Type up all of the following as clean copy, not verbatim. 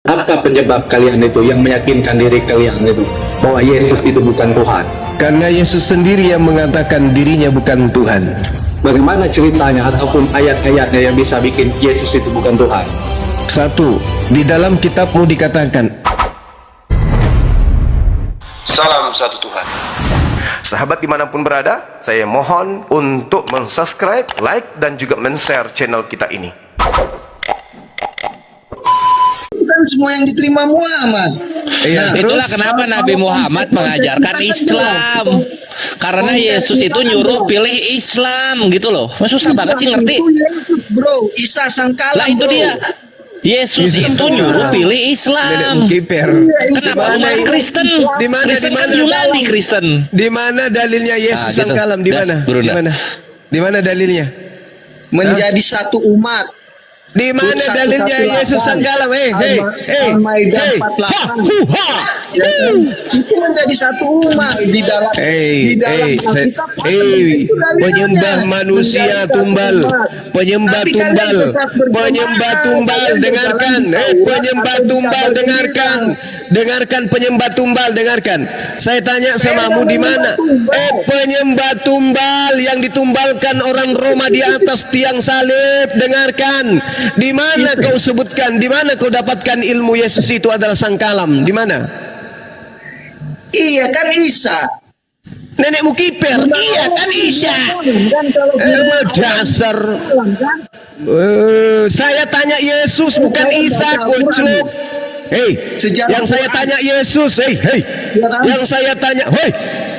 Apa penyebab kalian itu yang meyakinkan diri kalian itu bahwa Yesus itu bukan Tuhan? Karena Yesus sendiri yang mengatakan dirinya bukan Tuhan. Bagaimana ceritanya ataupun ayat-ayatnya yang bisa bikin Yesus itu bukan Tuhan? Satu, di dalam kitabmu dikatakan. Salam satu Tuhan. Sahabat dimanapun berada, saya mohon untuk mensubscribe, like, dan juga men-share channel kita ini. Bukan semua yang diterima Muhammad. Iya, Itulah kenapa Nabi Muhammad mengajarkan Islam. Karena Yesus itu nyuruh pilih Islam gitu loh. Susah banget sih ngerti. Itu Yesus, bro. Isa Sangkala, Lah itu bro. dia. Yesus itu nyuruh pilih Nenek Islam. Kiper. Kenapa umat Kristen? Di mana, Kristen di kan mana? Yunani Kristen. Di mana dalilnya Yesus Ah, gitu. sang kalam? Di mana? Das, Brunda. Di mana? Di mana dalilnya? Menjadi satu umat. Di mana Satu, dalilnya satu, Yesus sang kalam? Al-Maidah 48. Ya kan? Itu menjadi satu umat di dalam Alkitab. Itu dalilnya. Penyembah manusia Menjadi satu tumbal, umat. penyembah Tapi tumbal, kalian tetap berjemaah, penyembah tumbal, kalian dengarkan, berjalan di penyembah Taurat tumbal, atau di dengarkan, Injil. dengarkan penyembah tumbal, dengarkan. Saya tanya samamu di mana? Tumbal. Penyembah tumbal yang ditumbalkan orang Roma di atas tiang salib, dengarkan. Di mana kau sebutkan? Di mana kau dapatkan ilmu Yesus itu adalah sang kalam? Di mana? Iya kan Isa. Nenekmu kiper, iya kan Isya. Kan kalau Dasar. kan? Saya tanya Yesus bukan Isa, koclok. Hei, Sejarah yang saya Quran. tanya Yesus, hei, Ya kan? yang saya tanya,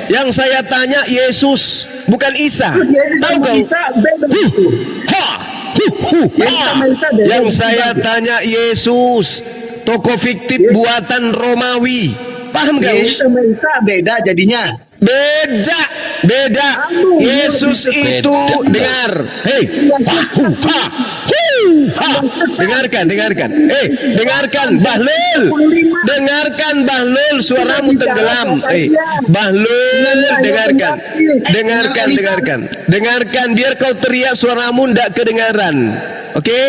yang saya tanya Yesus bukan Isa. Terus jadi Tahu sama kau? Isa beda itu. Ha, Yang sama Isa beda. Yang saya tanya Yesus, tokoh fiktif buatan Romawi. Paham kau? Yesus sama Isa beda jadinya. Beda, beda. Aduh, Yesus beda. itu dengar. Hei, dengarkan, dengarkan. Dengarkan, Bahlul. Dengarkan, Bahlul. Suaramu tenggelam. Bahlul, dengarkan. Dengarkan, dengarkan. Dengarkan, biar kau teriak suaramu ndak kedengaran. Oke?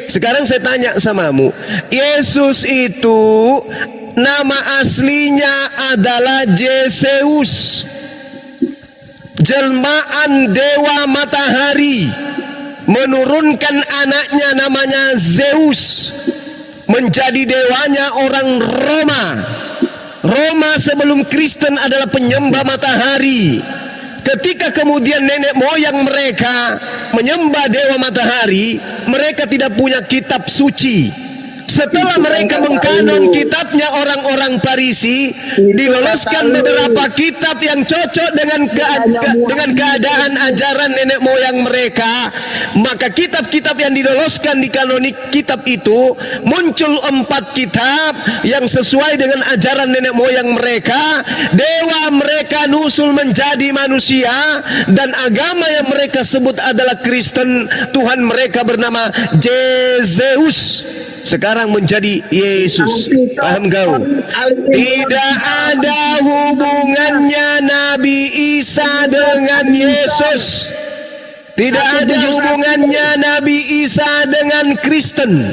Sekarang saya tanya samamu. Yesus itu nama aslinya adalah Zeus, jelmaan dewa matahari, menurunkan anaknya namanya Zeus, menjadi dewanya orang Roma. Roma sebelum Kristen adalah penyembah matahari. Ketika kemudian nenek moyang mereka menyembah dewa matahari, mereka tidak punya kitab suci. Setelah mereka mengkanon kitabnya orang-orang Parisi, diloloskan beberapa kitab yang cocok dengan keadaan ajaran nenek moyang mereka. Maka kitab-kitab yang diloloskan di kanonik kitab itu muncul 4 kitab yang sesuai dengan ajaran nenek moyang mereka. Dewa mereka nusul menjadi manusia, dan agama yang mereka sebut adalah Kristen. Tuhan mereka bernama Zeus, sekarang menjadi Yesus. Paham kau? Tidak ada hubungannya Nabi Isa dengan Yesus. Tidak ada hubungannya Nabi Isa dengan Kristen.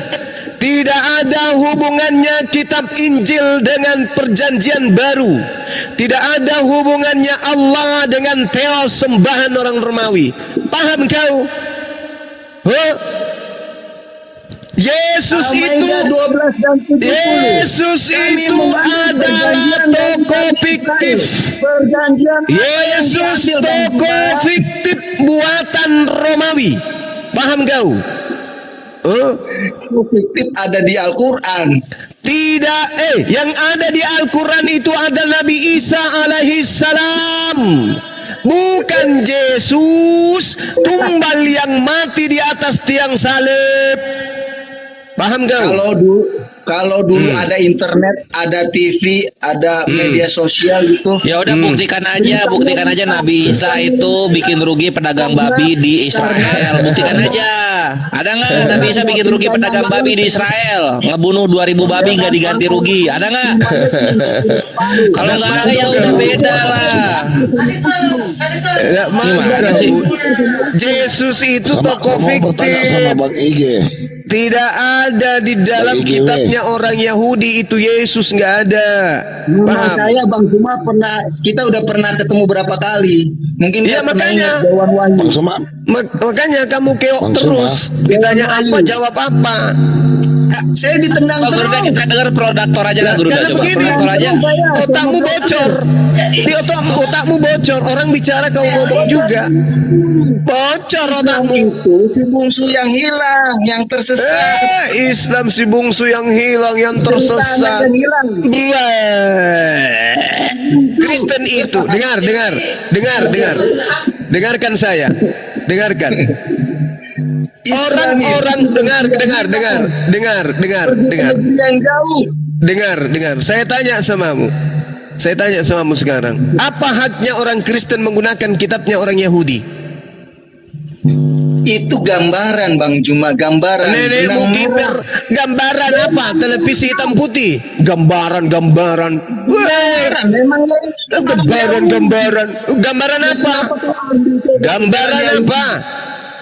Tidak ada hubungannya kitab Injil dengan perjanjian baru. Tidak ada hubungannya Allah dengan teos sembahan orang Romawi. Paham kau? Yesus itu, Al-Maidah 12 dan 70. Yesus Kami itu mengambil adalah perjanjian dari tokoh fiktif. Perjanjian Yesus yang diambil dari tokoh Musa. fiktif buatan Romawi. Paham kau? Itu fiktif ada di Al-Quran. Tidak, yang ada di Al-Quran itu ada Nabi Isa alaihi salam, bukan Yesus tumbal yang mati di atas tiang salib. Paham kau? Kalau dulu ada internet, ada TV, ada media sosial gitu. Ya udah buktikan aja Nabi Isa itu bikin rugi pedagang babi di Israel. Buktikan aja. Ada nggak? Anda bisa bikin rugi pedagang babi di Israel, ngebunuh 2000 babi nggak diganti rugi? Ada nggak? Kalau nggak ada ya udah beda lah. Ya, Gimana sih? Yesus itu tokoh fiktif. sama Bang Ige. Tidak ada di dalam Bagi kitabnya orang Yahudi itu Yesus, nggak ada. Nama Paham? saya Bang Suma kita udah pernah ketemu berapa kali. Mungkin Iya, dia pernah makanya. ingat Dewan Wahyu. Bang Suma, Makanya kamu keok Bang terus. Ditanya apa jawab apa. Saya ditendang Pak Gurunda, terus. kita dengar produktor aja nggak Gurunda? Karena Coba begini, produktor aja. otakmu bocor. Di otakmu bocor. Orang bicara kau ngomong juga. Bocor otakmu. Itu si bungsu yang hilang, yang tersesat. Islam si bungsu yang hilang, yang tersesat. Yang hilang. Kristen itu, dengar. Dengarkan saya. Dengarkan. Orang-orang dengar. Yang jauh. Dengar. Saya tanya samamu sekarang. Apa haknya orang Kristen menggunakan kitabnya orang Yahudi? Itu gambaran Bang Juma, gambaran. Nenek Benang kiper merah. gambaran apa? Televisi hitam putih. Gambaran. Gambaran, memang ya. Gambaran. Gambaran apa? Gambaran apa?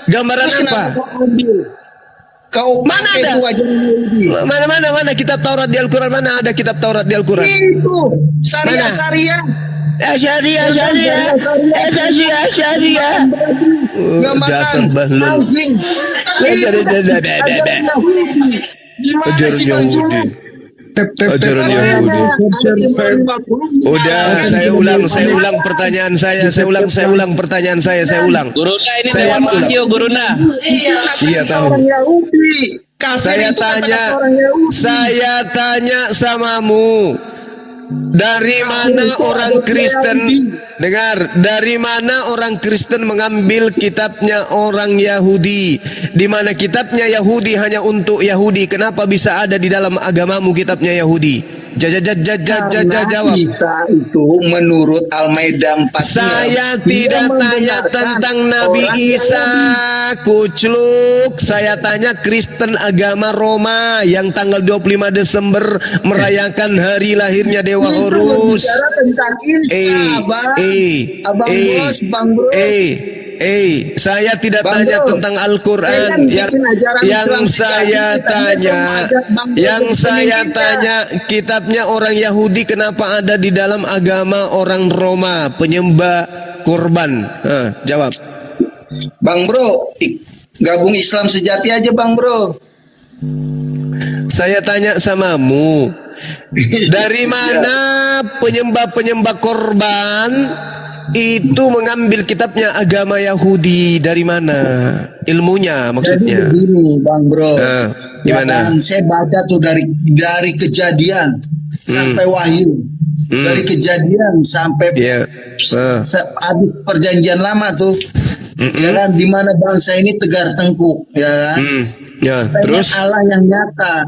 Gambaran Terus apa? kenapa kau ambil? Kau Mana pakai ada? itu aja Yahudi. Mana kitab Taurat di Al-Quran? Mana ada kitab Taurat di Al-Quran? Itu Mana? syariah. Syariah. Dasar Gambaran. bahlul. Anjing. Gimana sih Bang Juma? Ajaran Yahudi. Udah, saya ulang pertanyaan saya. Saya ulang pertanyaan saya. Gurunda ini Saya Dewan ulang. Wahyu, Gurunda. Iya tahu. Orang Yahudi. Kafir Saya itu kata-kata tanya, orang Yahudi. saya tanya samamu, dari mana orang Kristen, dengar, dari mana orang Kristen mengambil kitabnya orang Yahudi? Di mana kitabnya Yahudi hanya untuk Yahudi? Kenapa bisa ada di dalam agamamu kitabnya Yahudi? Jawab. Isa itu menurut Al-Maidah 4. Saya tidak tanya tentang Nabi Isa, kucluk. Saya tanya Kristen agama Roma yang tanggal 25 Desember merayakan hari lahirnya Dewa Horus. Bicara tentang Isa, Abang Bos, Bang Bro. Saya tidak Bang tanya Bro, tentang saya Al-Quran. kan bikin ajaran Islam Yang saya tanya kitabnya orang Yahudi kenapa ada di dalam agama orang Roma penyembah kurban? Jawab. Bang Bro, gabung Islam sejati aja Bang Bro. Saya tanya samamu, dari mana penyembah korban itu mengambil kitabnya agama Yahudi? Dari mana ilmunya maksudnya? Jadi begini Bang Bro. Gimana? Ya kan, saya baca tuh dari kejadian sampai Wahyu. Dari kejadian sampai habis perjanjian lama tuh. Ya kan, di mana bangsa ini tegar tengkuk, ya kan? Terus Allah yang nyata,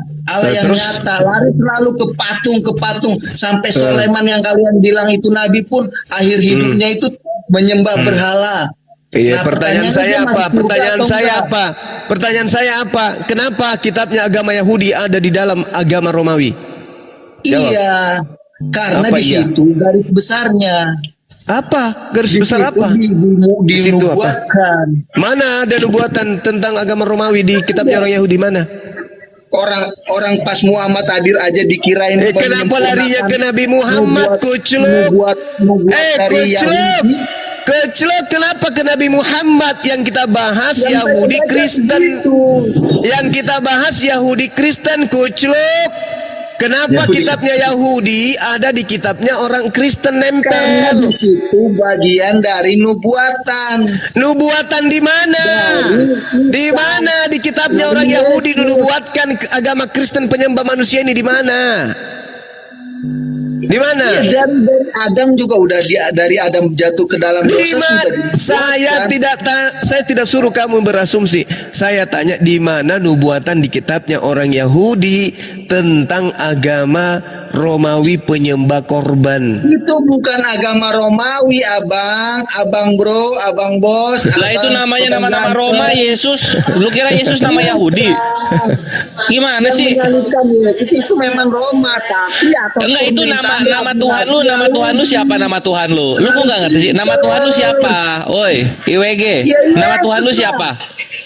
lari selalu ke patung sampai Sulaiman yang kalian bilang itu nabi pun akhir hidupnya itu menyembah berhala. Iya, Nah, pertanyaan saya apa? Kenapa kitabnya agama Yahudi ada di dalam agama Romawi? Iya, karena Apa di iya? situ garis besarnya. Apa? Garis Di besar situ apa? Di situ apa? dinubuatkan. Mana ada nubuatan tentang agama Romawi di kitabnya orang Yahudi mana? Orang pas Muhammad hadir aja dikirain Kenapa larinya ke Nabi Muhammad, kucluk? Kucluk, kenapa ke Nabi Muhammad? Yang kita bahas Yahudi Kristen. Yang kita bahas Yahudi Kristen, kucluk. Kenapa kitabnya Yahudi ada di kitabnya orang Kristen Karena nempel? di situ bagian dari nubuatan. Nubuatan di mana? Di mana di kitabnya orang Yahudi dinubuatkan agama Kristen penyembah manusia ini di mana? Di mana? Ya, dari Adam juga udah dari Adam jatuh ke dalam dosa sudah dinubuatkan. Saya tidak suruh kamu berasumsi. Saya tanya di mana nubuatan di kitabnya orang Yahudi tentang agama Romawi penyembah korban. Itu bukan agama Romawi, abang bro, abang bos. Lah itu abang namanya nama-nama ganteng. Roma, Yesus. Lu kira Yesus nama Yahudi? Gimana Yang sih? menyalibkan Yesus itu memang Roma, tapi atau Enggak, itu nama Tuhan lu, nama Tuhan lu siapa nama Tuhan lu? Lu kok enggak ngerti sih? Nama Tuhan lu siapa? Woi, IWG. Nama Tuhan lu siapa?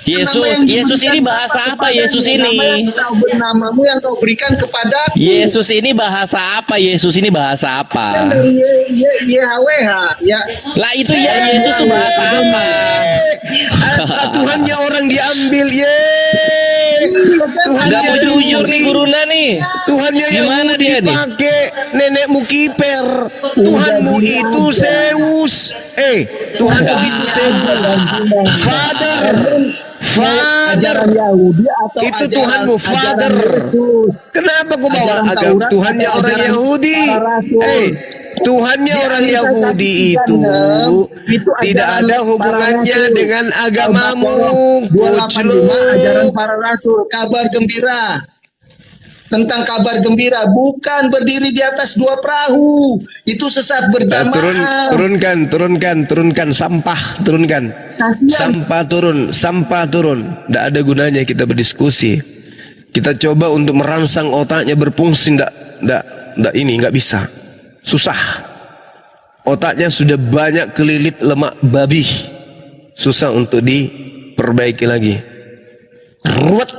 Yesus. Yesus ini bahasa apa Yesus ini? Namamu yang kau berikan kepada Yesus ini bahasa apa? Yesus ini bahasa apa? YHWH ya. Lah itu ya Yesus tuh bahasa apa? Tuhannya orang diambil, Enggak mau jujur nih guruna nih. Tuhannya yang Gimana dia nih? dipakai nenekmu kiper. Tuhanmu itu Zeus. Tuhanmu itu Zeus. Father. Ajaran Yahudi atau Itu ajaran- Tuhanmu, ajaran Father. Yesus? Kenapa kau bawa Ajaran agama Taurat Tuhannya atau orang ajaran Yahudi? para rasul? Tuhannya Di orang Alkitab Yahudi saksikan, itu tidak ajaran ada para hubungannya rasul. dengan agamamu. Al-Baqarah 285 Kuclu. ajaran para rasul, kabar gembira. Tentang kabar gembira, bukan berdiri di atas dua perahu. Itu sesat berjamaah. Turunkan sampah, turunkan. Kasihan. Sampah turun. Tidak ada gunanya kita berdiskusi. Kita coba untuk merangsang otaknya berfungsi, nggak bisa. Susah. Otaknya sudah banyak kelilit lemak babi. Susah untuk diperbaiki lagi. Ruwet.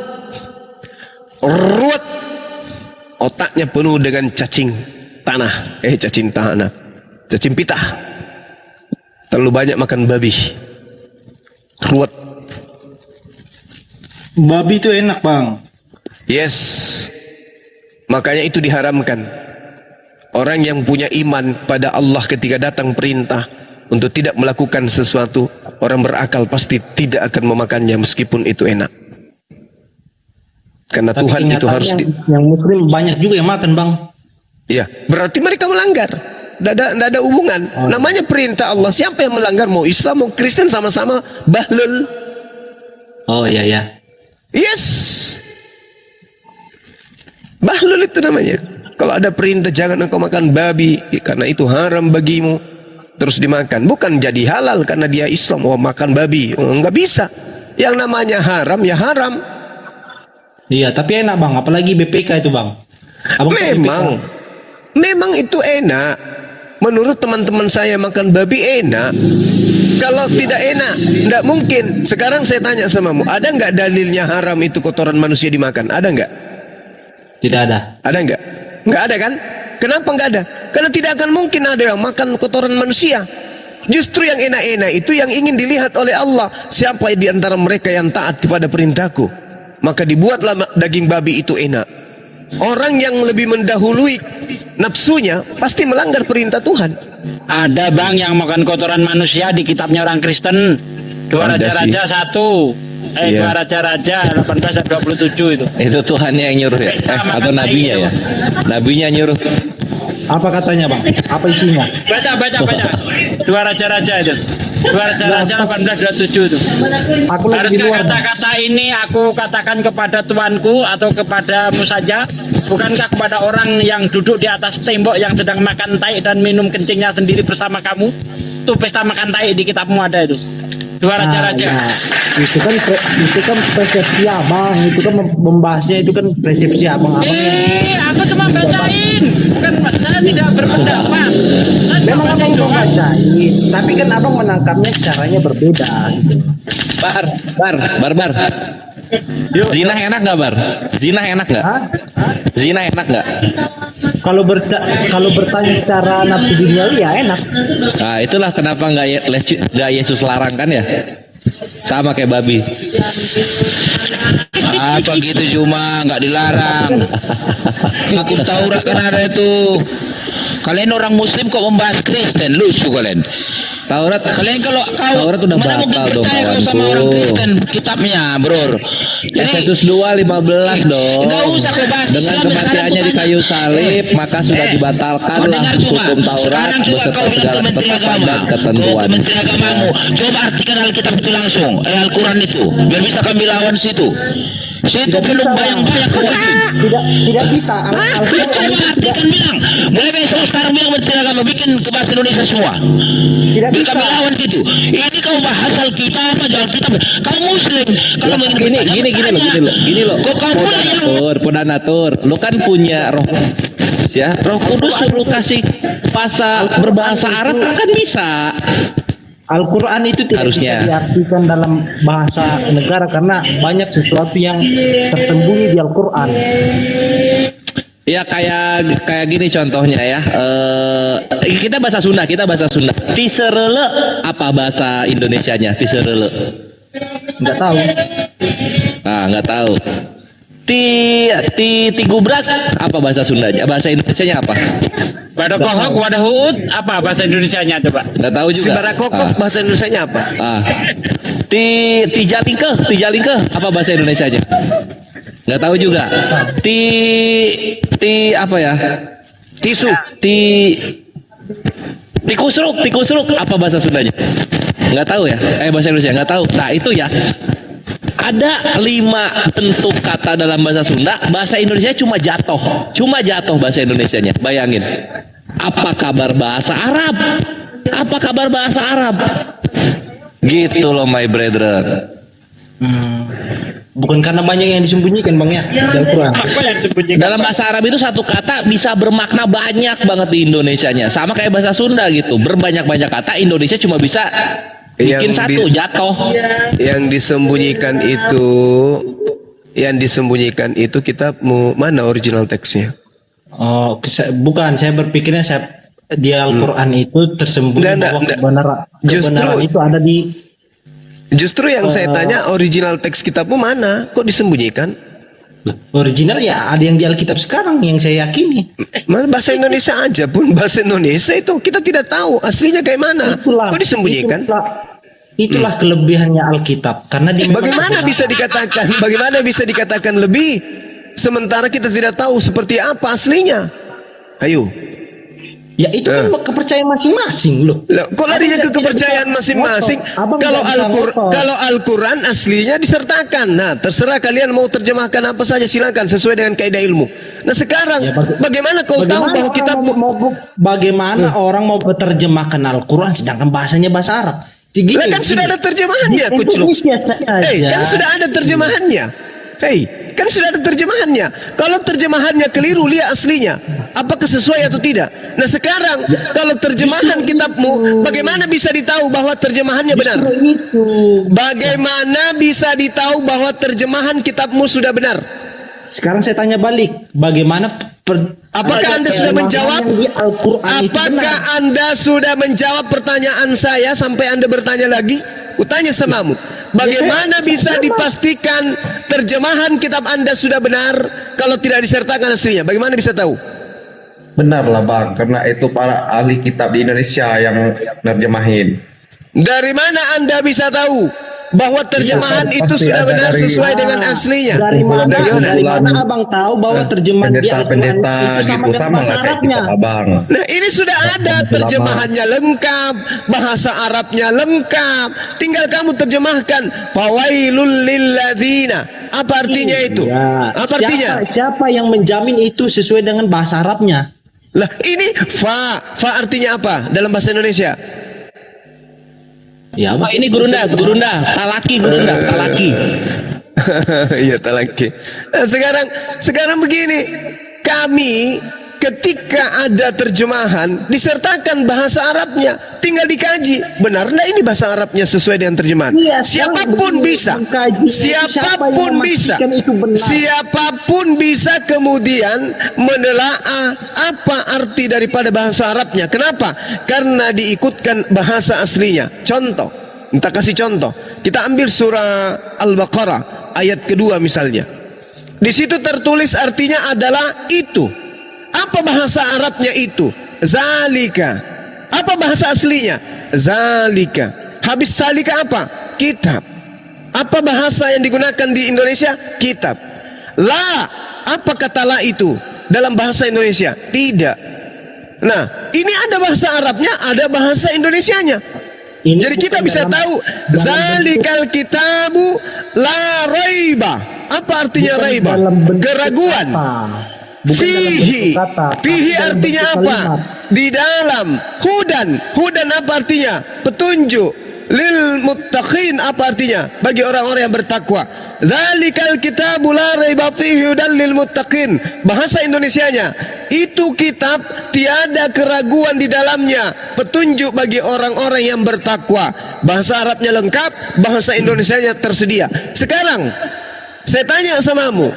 Otaknya penuh dengan cacing tanah. Cacing pitah. Terlalu banyak makan babi. Ruwet. Babi itu enak, Bang. Yes. Makanya itu diharamkan. Orang yang punya iman pada Allah ketika datang perintah untuk tidak melakukan sesuatu, orang berakal pasti tidak akan memakannya meskipun itu enak. Karena Tapi Tuhan itu harus yang muslim banyak juga yang makan, Bang. Ya, berarti mereka melanggar. Tidak ada hubungan. Namanya perintah Allah. Siapa yang melanggar? Mau Islam, mau Kristen, sama-sama bahlul. Oh iya ya. Yes. Bahlul itu namanya. Kalau ada perintah jangan engkau makan babi karena itu haram bagimu, terus dimakan. Bukan jadi halal karena dia Islam. Oh, makan babi. Oh, enggak bisa. Yang namanya haram ya haram. Iya, tapi enak, Bang. Apalagi BPK itu, Bang. Abang tahu Memang itu enak. Menurut teman-teman saya makan babi enak. Kalau tidak enak, tidak mungkin. Sekarang saya tanya samamu, ada nggak dalilnya haram itu kotoran manusia dimakan? Ada nggak? Tidak ada. Ada nggak? Nggak ada kan? Kenapa nggak ada? Karena tidak akan mungkin ada yang makan kotoran manusia. Justru yang enak-enak itu yang ingin dilihat oleh Allah. Siapa di antara mereka yang taat kepada perintahku? Maka dibuatlah daging babi itu enak. Orang yang lebih mendahului nafsunya pasti melanggar perintah Tuhan. Ada, Bang, yang makan kotoran manusia di kitabnya orang Kristen. Dua Ada Raja-Raja sih. 1. Iya. Dua Raja-Raja 18 dan 27 itu. Itu Tuhannya yang nyuruh ya? Atau nabinya ya? Nabinya nyuruh. Apa katanya, Bang? Apa isinya? Baca. Dua Raja-Raja itu. Dua Raja-Raja 18 dan 27 itu. Aku lagi di Haruskah luar, Bang. kata-kata ini aku katakan kepada tuanku atau kepadamu saja? Bukankah kepada orang yang duduk di atas tembok yang sedang makan tai dan minum kencingnya sendiri bersama kamu? Itu pesta makan tai di kitabmu ada itu. Dua Raja-Raja. Nah, itu kan persepsi Abang. Itu kan membahasnya itu kan persepsi Abang. Aku cuma bacain, bukan saya tidak berpendapat. Saya cuma Memang Abang bacain doang. membacain, tapi kan Abang menangkapnya caranya berbeda gitu. Bar. Zina enak nggak, Bar? Zina enak nggak? Zina enak nggak? Kalau bertanya secara nafsu duniawi ya enak. Nah, itulah kenapa nggak Yesus larang kan ya? Sama kayak babi. Apa gitu cuma nggak dilarang. Hukum Taurat kan ada itu. Kalian orang Muslim kok membahas Kristen, lucu kalian. Taurat Kalau Taurat udah mana mungkin batal dong, percaya kau sama kawanku. orang Kristen kitabnya, bro. Jadi Efesus 2:15 dong. Nggak usah kau bahas Dengan Islam, kematiannya sekarang di aku kayu tanya. salib, maka sudah kau dibatalkanlah dengar cuma. hukum Taurat Sekarang coba beserta kau bilang segala ke Menteri ketetapan Agama, dan kau ketentuan. ke Menteri Agamamu, coba artikan Alkitab itu langsung, Al-Quran itu, biar bisa kami lawan situ. Saya itu belum bayang-bayang kau ini. Tidak bisa. Al-Quran Coba itu artikan bilang. Mulai besok sekarang bilang Menteri Agama bikin ke bahasa Indonesia semua. tidak Biar bisa. kami lawan gitu. Ini kau bahas Alkitab apa Alkitab? Kau Muslim. Kalau mau Gini loh. Kau pula yang Podanatur, lo kan punya roh ya, Roh Kudus suruh kasih berbahasa Arab kan bisa. Al-Quran itu tidak Harusnya. bisa diartikan dalam bahasa negara karena banyak sesuatu yang tersembunyi di Al-Quran. Ya kayak gini contohnya ya. Kita bahasa Sunda. Tiserele apa bahasa Indonesianya? Tiserele. Nggak tahu. Ah, nggak tahu. Ti gubrak apa bahasa Sundanya? Bahasa Indonesianya apa? Wadah kohok, wadah huut, apa bahasa Indonesianya coba? Nggak tahu juga. Si barakokok bahasa Indonesianya apa? Ti jalingke apa bahasa Indonesianya? Nggak tahu juga. Ti apa ya? Tisu. Tikusruk apa bahasa Sundanya? Nggak tahu ya? Bahasa Indonesia nggak tahu. Nah itu ya. Ada 5 bentuk kata dalam bahasa Sunda, bahasa Indonesia cuma jatuh bahasa Indonesianya. Bayangin. Apa kabar bahasa Arab? Gitu loh my brethren. Bukan karena banyak yang disembunyikan Bang ya di Al-Quran. Apa yang disembunyikan? Dalam bahasa Arab itu satu kata bisa bermakna banyak banget di Indonesianya. Sama kayak bahasa Sunda gitu. Berbanyak-banyak kata, Indonesia cuma bisa bikin jatuh. Yang disembunyikan itu kita mau mana original teksnya? Oh, bukan. Saya berpikirnya di Al-Quran itu tersembunyi bahwa kebenaran itu ada di. Justru yang saya tanya original teks kitabmu mana? Kok disembunyikan? Original ya ada yang di Alkitab sekarang yang saya yakini. Mana bahasa Indonesia aja pun bahasa Indonesia itu kita tidak tahu aslinya kayak mana. Kok disembunyikan? Itulah kelebihannya Alkitab karena Bagaimana bisa dikatakan lebih sementara kita tidak tahu seperti apa aslinya? Ayo. Ya itu kan kepercayaan masing-masing loh. Kok larinya ke kepercayaan masing-masing? Kalau Al-Quran aslinya disertakan. Nah, terserah kalian mau terjemahkan apa saja, silakan sesuai dengan kaidah ilmu. Nah, sekarang bagaimana kau tahu bahwa kita bagaimana orang mau terjemahkan Al-Quran sedangkan bahasanya bahasa Arab? Lah kan sudah ada terjemahannya, kucluk. Kan sudah ada terjemahannya. Kan sudah ada terjemahannya. Kalau terjemahannya keliru, lihat aslinya. Apakah sesuai atau tidak? Nah sekarang, kalau terjemahan kitabmu, bagaimana bisa ditahu bahwa terjemahannya benar? Bagaimana bisa ditahu bahwa terjemahan kitabmu sudah benar? Sekarang saya tanya balik, bagaimana apakah Anda sudah menjawab? Apakah Anda sudah menjawab pertanyaan saya sampai Anda bertanya lagi? Kutanya samamu, bagaimana bisa dipastikan terjemahan kitab Anda sudah benar kalau tidak disertakan aslinya? Bagaimana bisa tahu? Benarlah Bang, karena itu para ahli kitab di Indonesia yang nerjemahin. Dari mana Anda bisa tahu bahwa terjemahan itu sudah benar sesuai dengan aslinya? Dari mana Abang tahu bahwa terjemahan di Al-Quran itu sama dengan bahasa Arabnya? Nah ini sudah ada terjemahannya lengkap, bahasa Arabnya lengkap, tinggal kamu terjemahkan. Fawailul lilladzina. Apa artinya itu? Apa artinya? Siapa yang menjamin itu sesuai dengan bahasa Arabnya? Lah ini fa artinya apa dalam bahasa Indonesia? Ya, ini gurunda, talaki. Iya talaki. Nah, sekarang begini, kami ketika ada terjemahan disertakan bahasa Arabnya, tinggal dikaji benar nggak ini bahasa Arabnya sesuai dengan terjemahan. Siapapun bisa kemudian menelaah apa arti daripada bahasa Arabnya. Kenapa? Karena diikutkan bahasa aslinya. Contoh, kita kasih contoh. Kita ambil surah Al-Baqarah ayat kedua misalnya. Di situ tertulis artinya adalah itu. Apa bahasa Arabnya itu? Zalika. Apa bahasa aslinya? Zalika. Habis zalika apa? Kitab. Apa bahasa yang digunakan di Indonesia? Kitab. La. Apa kata la itu dalam bahasa Indonesia? Tidak. Nah, ini ada bahasa Arabnya, ada bahasa Indonesianya. Jadi kita bisa tahu zalikal kitabu la raiba. Apa artinya Bukan raiba? dalam bentuk Keraguan. kata. Bukan dalam Fihi. bentuk kata, tapi Fihi dalam artinya bentuk apa? kalimat. Di dalam. Hudan. Hudan apa artinya? Petunjuk. Lil muttaqin apa artinya? Bagi orang-orang yang bertakwa. Dzalikal kitabu la raiba fihi hudan lil muttaqin. Bahasa Indonesianya, itu kitab tiada keraguan di dalamnya, petunjuk bagi orang-orang yang bertakwa. Bahasa Arabnya lengkap, bahasa Indonesianya tersedia. Sekarang saya tanya samamu,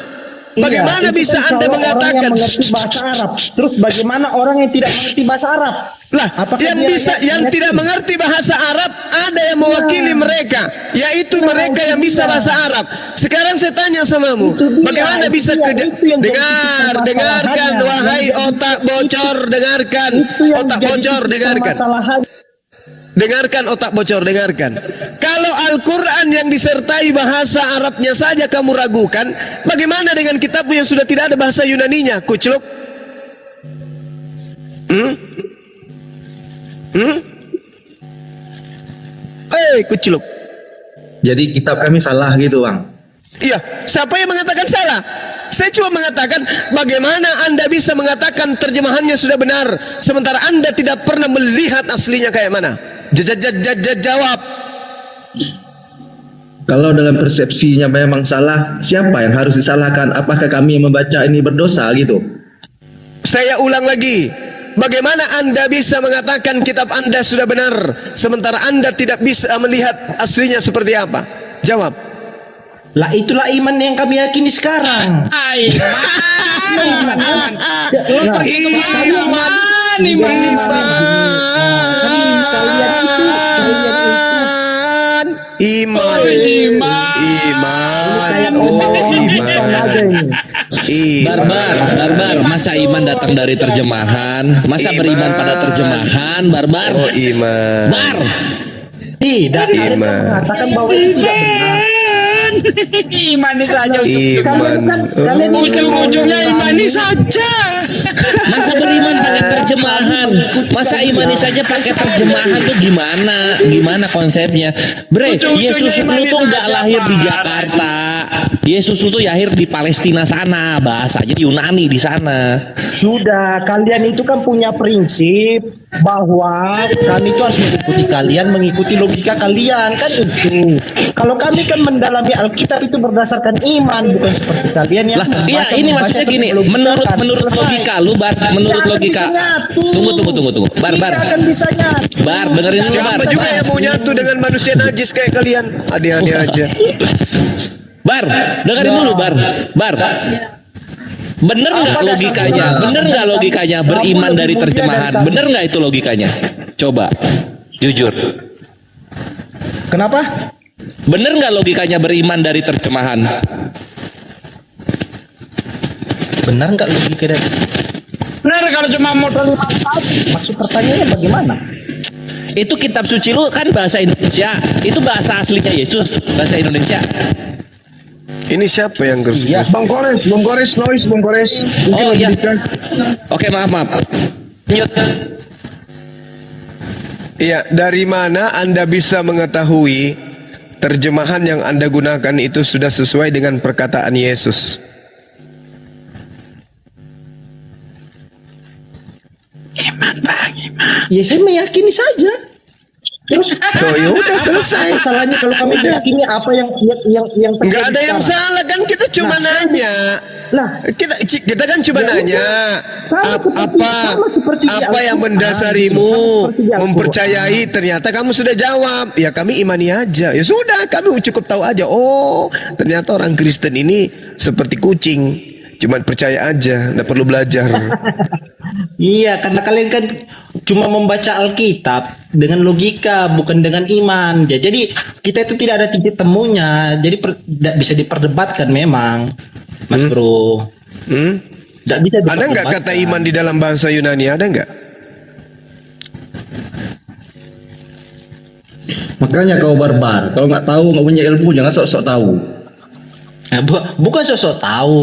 bagaimana Iya, itu bisa kan Anda kalau mengatakan orang yang mengerti bahasa Arab? Terus bagaimana orang yang tidak mengerti bahasa Arab? lah, Apakah yang dia bisa, yang mengerti? tidak mengerti bahasa Arab ada yang mewakili mereka, yaitu mereka yang bisa bahasa Arab. Sekarang saya tanya samamu, bagaimana bisa dengarkan wahai otak bocor, dengarkan otak bocor, dengarkan. Dengarkan otak bocor, dengarkan. Kalau Al-Quran yang disertai bahasa Arabnya saja kamu ragukan, bagaimana dengan kitabmu yang sudah tidak ada bahasa Yunaninya? Kucluk. Kucluk. Jadi kitab kami salah gitu bang. Iya, siapa yang mengatakan salah? Saya cuma mengatakan bagaimana Anda bisa mengatakan terjemahannya sudah benar sementara Anda tidak pernah melihat aslinya kayak mana? Jawab. Kalau dalam persepsinya memang salah, siapa yang harus disalahkan? Apakah kami yang membaca ini berdosa gitu? Saya ulang lagi. Bagaimana Anda bisa mengatakan kitab Anda sudah benar sementara Anda tidak bisa melihat aslinya seperti apa? Jawab. Lah itulah iman yang kami yakini sekarang. Barbar, masa iman datang dari terjemahan? Masa beriman pada terjemahan, barbar? Oh, iman. Bar. Tidak, kalian mengatakan bahwa itu tidak benar. Imani saja Kalian ujung-ujungnya imani saja. Masa beriman pakai terjemahan? Masa imani saja pakai terjemahan tuh gimana? Gimana konsepnya? Bre, Yesus itu tuh nggak lahir di Jakarta. Yesus itu lahir di Palestina sana, bahasanya Yunani di sana. Sudah, kalian itu kan punya prinsip bahwa kami itu harus mengikuti kalian, mengikuti logika kalian kan itu. Kalau kami kan mendalami Alkitab itu berdasarkan iman, bukan seperti kalian yang iya, ini maksudnya gini, menurut logika lu, Bar, menurut logika. Tunggu. Bar. Akan bisa nyatu. Bar, dengerin dulu, Bar. Siapa juga yang mau nyatu dengan manusia najis kayak kalian? Adi-adi aja. Bar, dengerin dulu, Bar. Bener nggak logikanya? Bener nggak logikanya beriman dari terjemahan? Bener nggak itu logikanya? Coba, jujur. Kenapa? Bener nggak logikanya beriman dari terjemahan? Benar nggak logika dari? Benar kalau cuma modal Maksud pertanyaannya bagaimana? Itu kitab suci lu kan bahasa Indonesia. Itu bahasa aslinya Yesus, bahasa Indonesia. Ini siapa yang gerus? Iya. Bang Kores. Oh iya. Oke, maaf. Iya, dari mana Anda bisa mengetahui terjemahan yang Anda gunakan itu sudah sesuai dengan perkataan Yesus? iman. Ya saya meyakini saja. Terus ya udah selesai. Masalahnya kalau kami meyakini apa yang Nggak ada yang sekarang. salah kan, kita cuma nanya. Lah, kita kan cuma nanya apa yang mendasarimu mempercayai, ternyata kamu sudah jawab. Ya kami imani aja. Ya sudah, kami cukup tahu aja. Oh, ternyata orang Kristen ini seperti kucing. Cuma percaya aja, nggak perlu belajar. Iya, karena kalian kan cuma membaca Alkitab dengan logika, bukan dengan iman. Jadi kita itu tidak ada titik temunya. Jadi tidak bisa diperdebatkan memang, Mas Bro. Tidak bisa diperdebatkan. Ada nggak kata iman di dalam bahasa Yunani? Ada nggak? Makanya kau barbar. Kalau nggak tahu, nggak punya ilmu, jangan sok-sok tahu. Nah, bukan sosok tahu.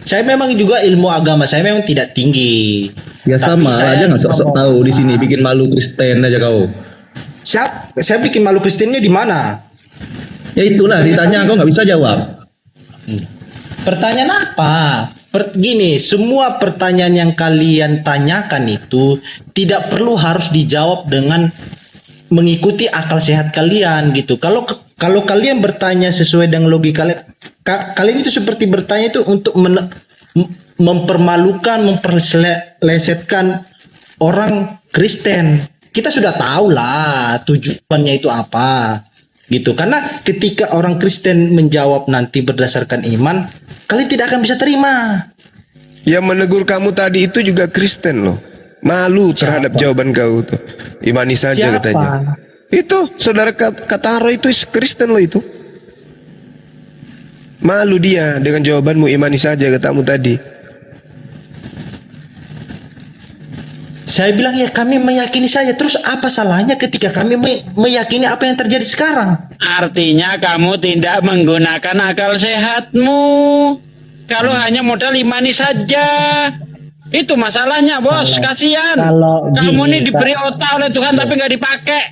Saya memang juga ilmu agama saya memang tidak tinggi. Ya sama aja, nggak sok-sok tahu di sini, bikin malu Kristen aja kau. Saya bikin malu Kristennya di mana? Ya itulah ditanya kau nggak bisa jawab. Pertanyaan apa? Gini, semua pertanyaan yang kalian tanyakan itu tidak perlu harus dijawab dengan mengikuti akal sehat kalian gitu. Kalau kalian bertanya sesuai dengan logika kalian itu seperti bertanya itu untuk mempermalukan, memperlesetkan orang Kristen. Kita sudah tahu lah tujuannya itu apa gitu. Karena ketika orang Kristen menjawab nanti berdasarkan iman, kalian tidak akan bisa terima. Yang menegur kamu tadi itu juga Kristen loh. Malu terhadap jawaban kau tuh. Imani saja Siapa? katanya. Itu saudara Kataro itu Kristen loh itu. Malu dia dengan jawabanmu, imani saja katamu tadi. Saya bilang ya kami meyakini saja. Terus apa salahnya ketika kami meyakini apa yang terjadi sekarang? Artinya kamu tidak menggunakan akal sehatmu. Kalau hanya modal imani saja. Itu masalahnya, bos. Kasihan. Kamu ini diberi otak oleh Tuhan tapi nggak dipakai.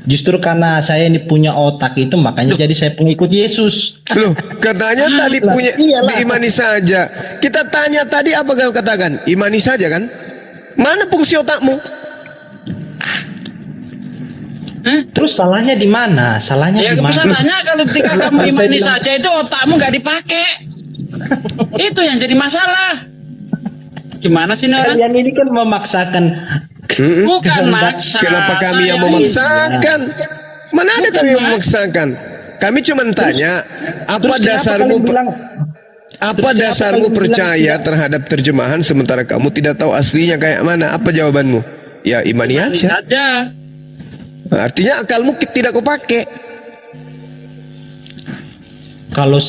Justru karena saya ini punya otak itu, makanya jadi saya pengikut Yesus. Loh, katanya tadi punya diimani saja. Kita tanya tadi apa kau katakan? Imani saja kan? Mana fungsi otakmu? Terus salahnya di mana? Salahnya di mana? Salahnya kalau ketika kamu imani saja itu otakmu nggak dipakai. Itu yang jadi masalah. Gimana sih orang? Kalian ini kan memaksakan. Bukan maksa. Kenapa kami yang memaksakan? Mana ada kami yang memaksakan? Kami cuma tanya, apa dasarmu? Apa dasarmu percaya terhadap terjemahan sementara kamu tidak tahu aslinya kayak mana? Apa jawabanmu? Ya imani aja. Artinya akalmu tidak kau pakai. Kalau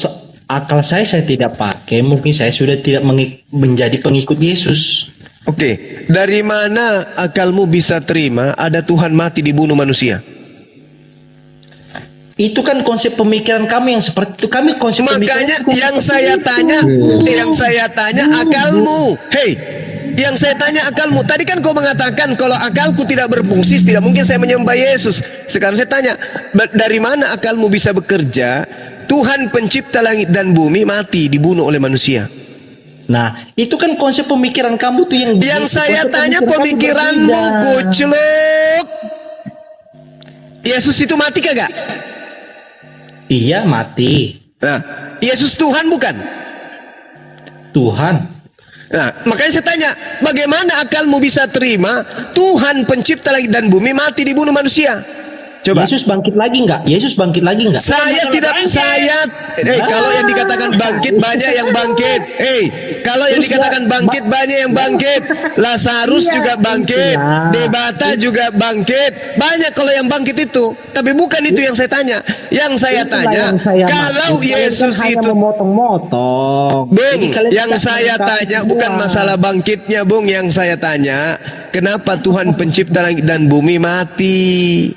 akal saya tidak pakai, mungkin saya sudah tidak menjadi pengikut Yesus. Oke, dari mana akalmu bisa terima ada Tuhan mati dibunuh manusia? Itu kan konsep pemikiran kami yang seperti itu. Kami konsep makanya yang saya tanya akalmu. Hei, yang saya tanya akalmu. Tadi kan kau mengatakan kalau akalku tidak berfungsi, tidak mungkin saya menyembah Yesus. Sekarang saya tanya, dari mana akalmu bisa bekerja? Tuhan pencipta langit dan bumi mati dibunuh oleh manusia. Nah, itu kan konsep pemikiran kamu tuh yang saya tanya pemikiranmu, kucluk. Yesus itu mati kagak? Iya, mati. Nah, Yesus Tuhan bukan? Tuhan. Nah, makanya saya tanya, bagaimana akalmu bisa terima Tuhan pencipta langit dan bumi mati dibunuh manusia? Coba. Yesus bangkit lagi enggak? Yesus bangkit lagi enggak? Kalau yang dikatakan bangkit banyak yang bangkit. Kalau yang dikatakan bangkit banyak yang bangkit. Lazarus juga bangkit. Debata juga bangkit. Banyak kalau yang bangkit itu. Tapi bukan itu yang saya tanya. Yang saya tanya, kalau Yesus itu memotong-motong. Bung, yang saya tanya bukan masalah bangkitnya, Bung. Yang saya tanya, kenapa Tuhan pencipta langit dan bumi mati?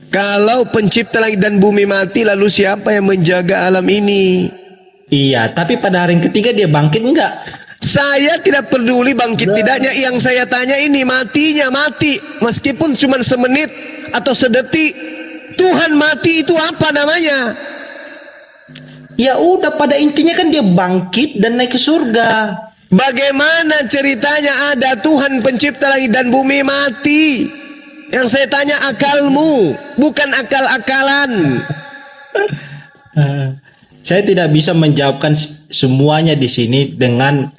Kalau pencipta langit dan bumi mati, lalu siapa yang menjaga alam ini? Iya, tapi pada hari yang ketiga dia bangkit enggak? Saya tidak peduli bangkit tidaknya. Yang saya tanya ini matinya mati, meskipun cuma semenit atau sedetik. Tuhan mati itu apa namanya? Ya udah, pada intinya kan dia bangkit dan naik ke surga. Bagaimana ceritanya ada Tuhan pencipta langit dan bumi mati? Yang saya tanya akalmu, bukan akal-akalan. Saya tidak bisa menjawabkan semuanya di sini dengan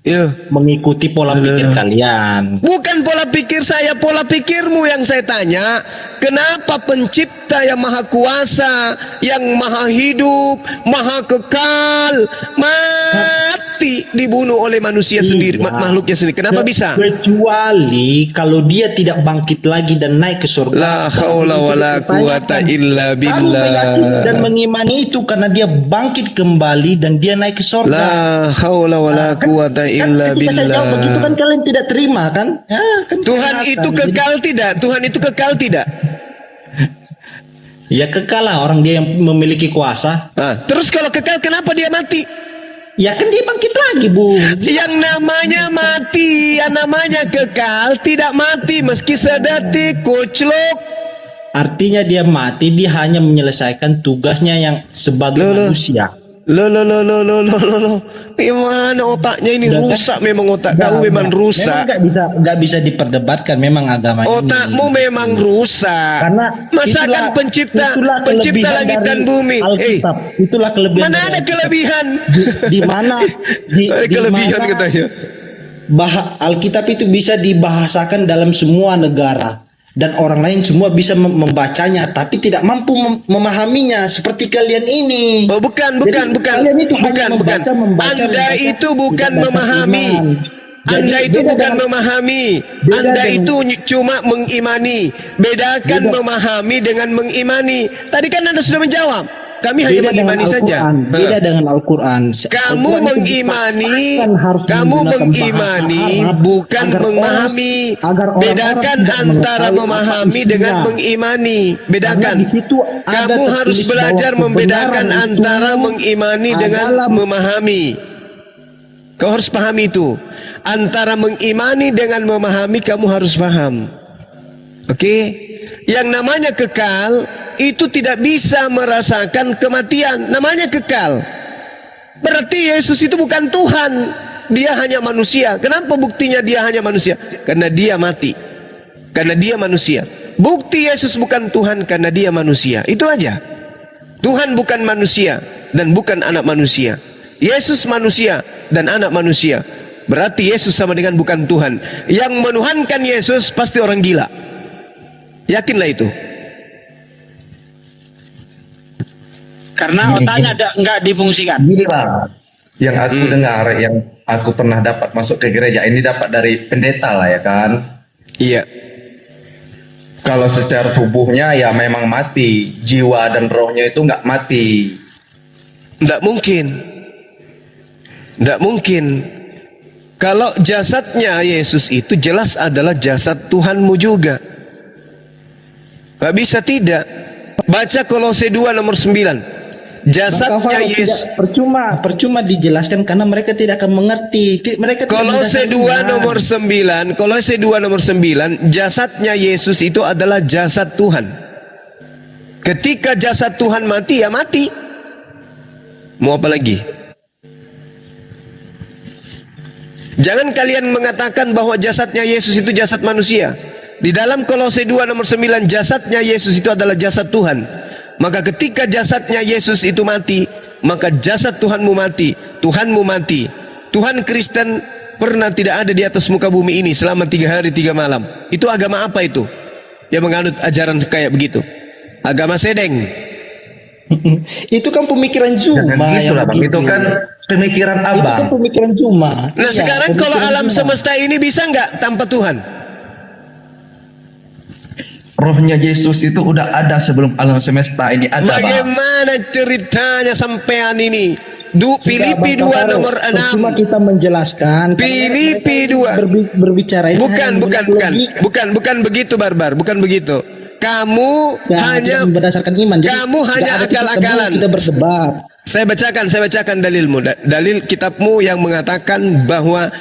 mengikuti pola pikir kalian. Bukan pola pikir saya, pola pikirmu yang saya tanya. Kenapa pencipta yang maha kuasa, yang maha hidup, maha kekal, mati dibunuh oleh manusia sendiri, makhluknya sendiri? Kenapa bisa? Kecuali kalau dia tidak bangkit lagi dan naik ke surga. La haula wala quwata illa billah. Kamu meyakini dan mengimani itu karena dia bangkit kembali dan dia naik ke surga. La haula wala quwata illa billah. Ketika saya jawab begitu kan kalian tidak terima kan? Tuhan itu kekal tidak? Tuhan itu kekal tidak? Ya kekal lah, orang dia yang memiliki kuasa. Terus kalau kekal kenapa dia mati? Ya kan dia bangkit lagi, Bung. Yang namanya mati, yang namanya kekal tidak mati meski sedetik, kucluk. Artinya dia mati, dia hanya menyelesaikan tugasnya yang sebagai manusia. Lo. Gimana otaknya ini rusak memang otak kamu memang rusak. Memang nggak bisa diperdebatkan memang agama Otakmu ini. memang rusak. Karena masakan pencipta langit dan bumi. Itulah kelebihan. Mana ada kelebihan? Di mana kelebihan katanya. Alkitab itu bisa dibahasakan dalam semua negara. Dan orang lain semua bisa membacanya, tapi tidak mampu memahaminya seperti kalian ini. Oh, bukan. Kalian itu hanya membaca. Anda itu bukan memahami. Anda itu bukan memahami. Anda itu cuma mengimani. Bedakan memahami dengan mengimani. Tadi kan Anda sudah menjawab. Kami hanya mengimani saja. Beda dengan Al-Quran. Kamu mengimani bukan memahami. Bedakan antara memahami dengan mengimani. Bedakan. Kamu harus belajar membedakan antara mengimani dengan memahami. Kau harus pahami itu. Antara mengimani dengan memahami kamu harus paham. Oke? Yang namanya kekal itu tidak bisa merasakan kematian. Namanya kekal. Berarti Yesus itu bukan Tuhan. Dia hanya manusia. Kenapa buktinya dia hanya manusia? Karena dia mati. Karena dia manusia. Bukti Yesus bukan Tuhan karena dia manusia. Itu aja. Tuhan bukan manusia dan bukan anak manusia. Yesus manusia dan anak manusia. Berarti Yesus sama dengan bukan Tuhan. Yang menuhankan Yesus pasti orang gila. Yakinlah itu. Karena otaknya nggak difungsikan. Gini Bang, yang aku dengar, yang aku pernah dapat masuk ke gereja, ini dapat dari pendeta lah ya kan? Iya. Kalau secara tubuhnya ya memang mati, jiwa dan rohnya itu nggak mati. Nggak mungkin. Kalau jasadnya Yesus itu jelas adalah jasad Tuhanmu juga. Nggak bisa tidak. Baca Kolose 2 nomor 9. Jasadnya Yesus. Percuma dijelaskan karena mereka tidak akan mengerti. Mereka Kolose 2 nomor 9, jasadnya Yesus itu adalah jasad Tuhan. Ketika jasad Tuhan mati, ya mati. Mau apa lagi? Jangan kalian mengatakan bahwa jasadnya Yesus itu jasad manusia. Di dalam Kolose 2 nomor 9, jasadnya Yesus itu adalah jasad Tuhan. Maka ketika jasadnya Yesus itu mati, maka jasad Tuhanmu mati, Tuhanmu mati. Tuhan Kristen pernah tidak ada di atas muka bumi ini selama 3 hari 3 malam. Itu agama apa itu? Yang menganut ajaran kayak begitu. Agama sedeng. Itu kan pemikiran Juma. Itu kan pemikiran Abang. Itu kan pemikiran Juma. Nah ya, sekarang kalau alam semesta ini bisa nggak tanpa Tuhan? Rohnya Yesus itu udah ada sebelum alam semesta ini ada. Bagaimana ceritanya sampean ini? Filipi 2 nomor 6. Cuma kita menjelaskan. Filipi 2 berbicara ini. Bukan begitu Barbar, bukan begitu. Kamu hanya berdasarkan iman. Kamu hanya akal-akalan. Kita berdebat. Saya bacakan dalilmu, dalil kitabmu yang mengatakan bahwa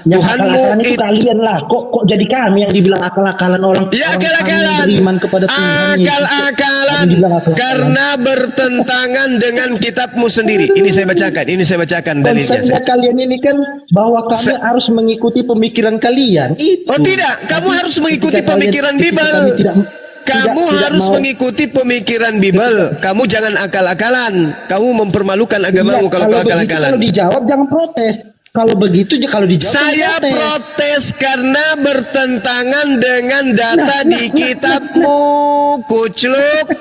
Tuhanmu itu kalian lah. Kok jadi kami yang dibilang akal-akalan orang? Ya akal-akalan. Beriman kepada Tuhan. Akal-akalan. Karena bertentangan dengan kitabmu sendiri. Ini saya bacakan dalilnya. Konsepnya kalian ini kan bahwa kami harus mengikuti pemikiran kalian. Itu. Oh tidak, kamu harus mengikuti pemikiran Bible. Kamu harus mengikuti pemikiran Bible. Kamu jangan akal-akalan. Kamu mempermalukan agamamu kalau akal-akalan. Kalau dijawab jangan protes. Kalau begitu kalau dijawab saya protes karena bertentangan dengan data di kitabmu, kucluk.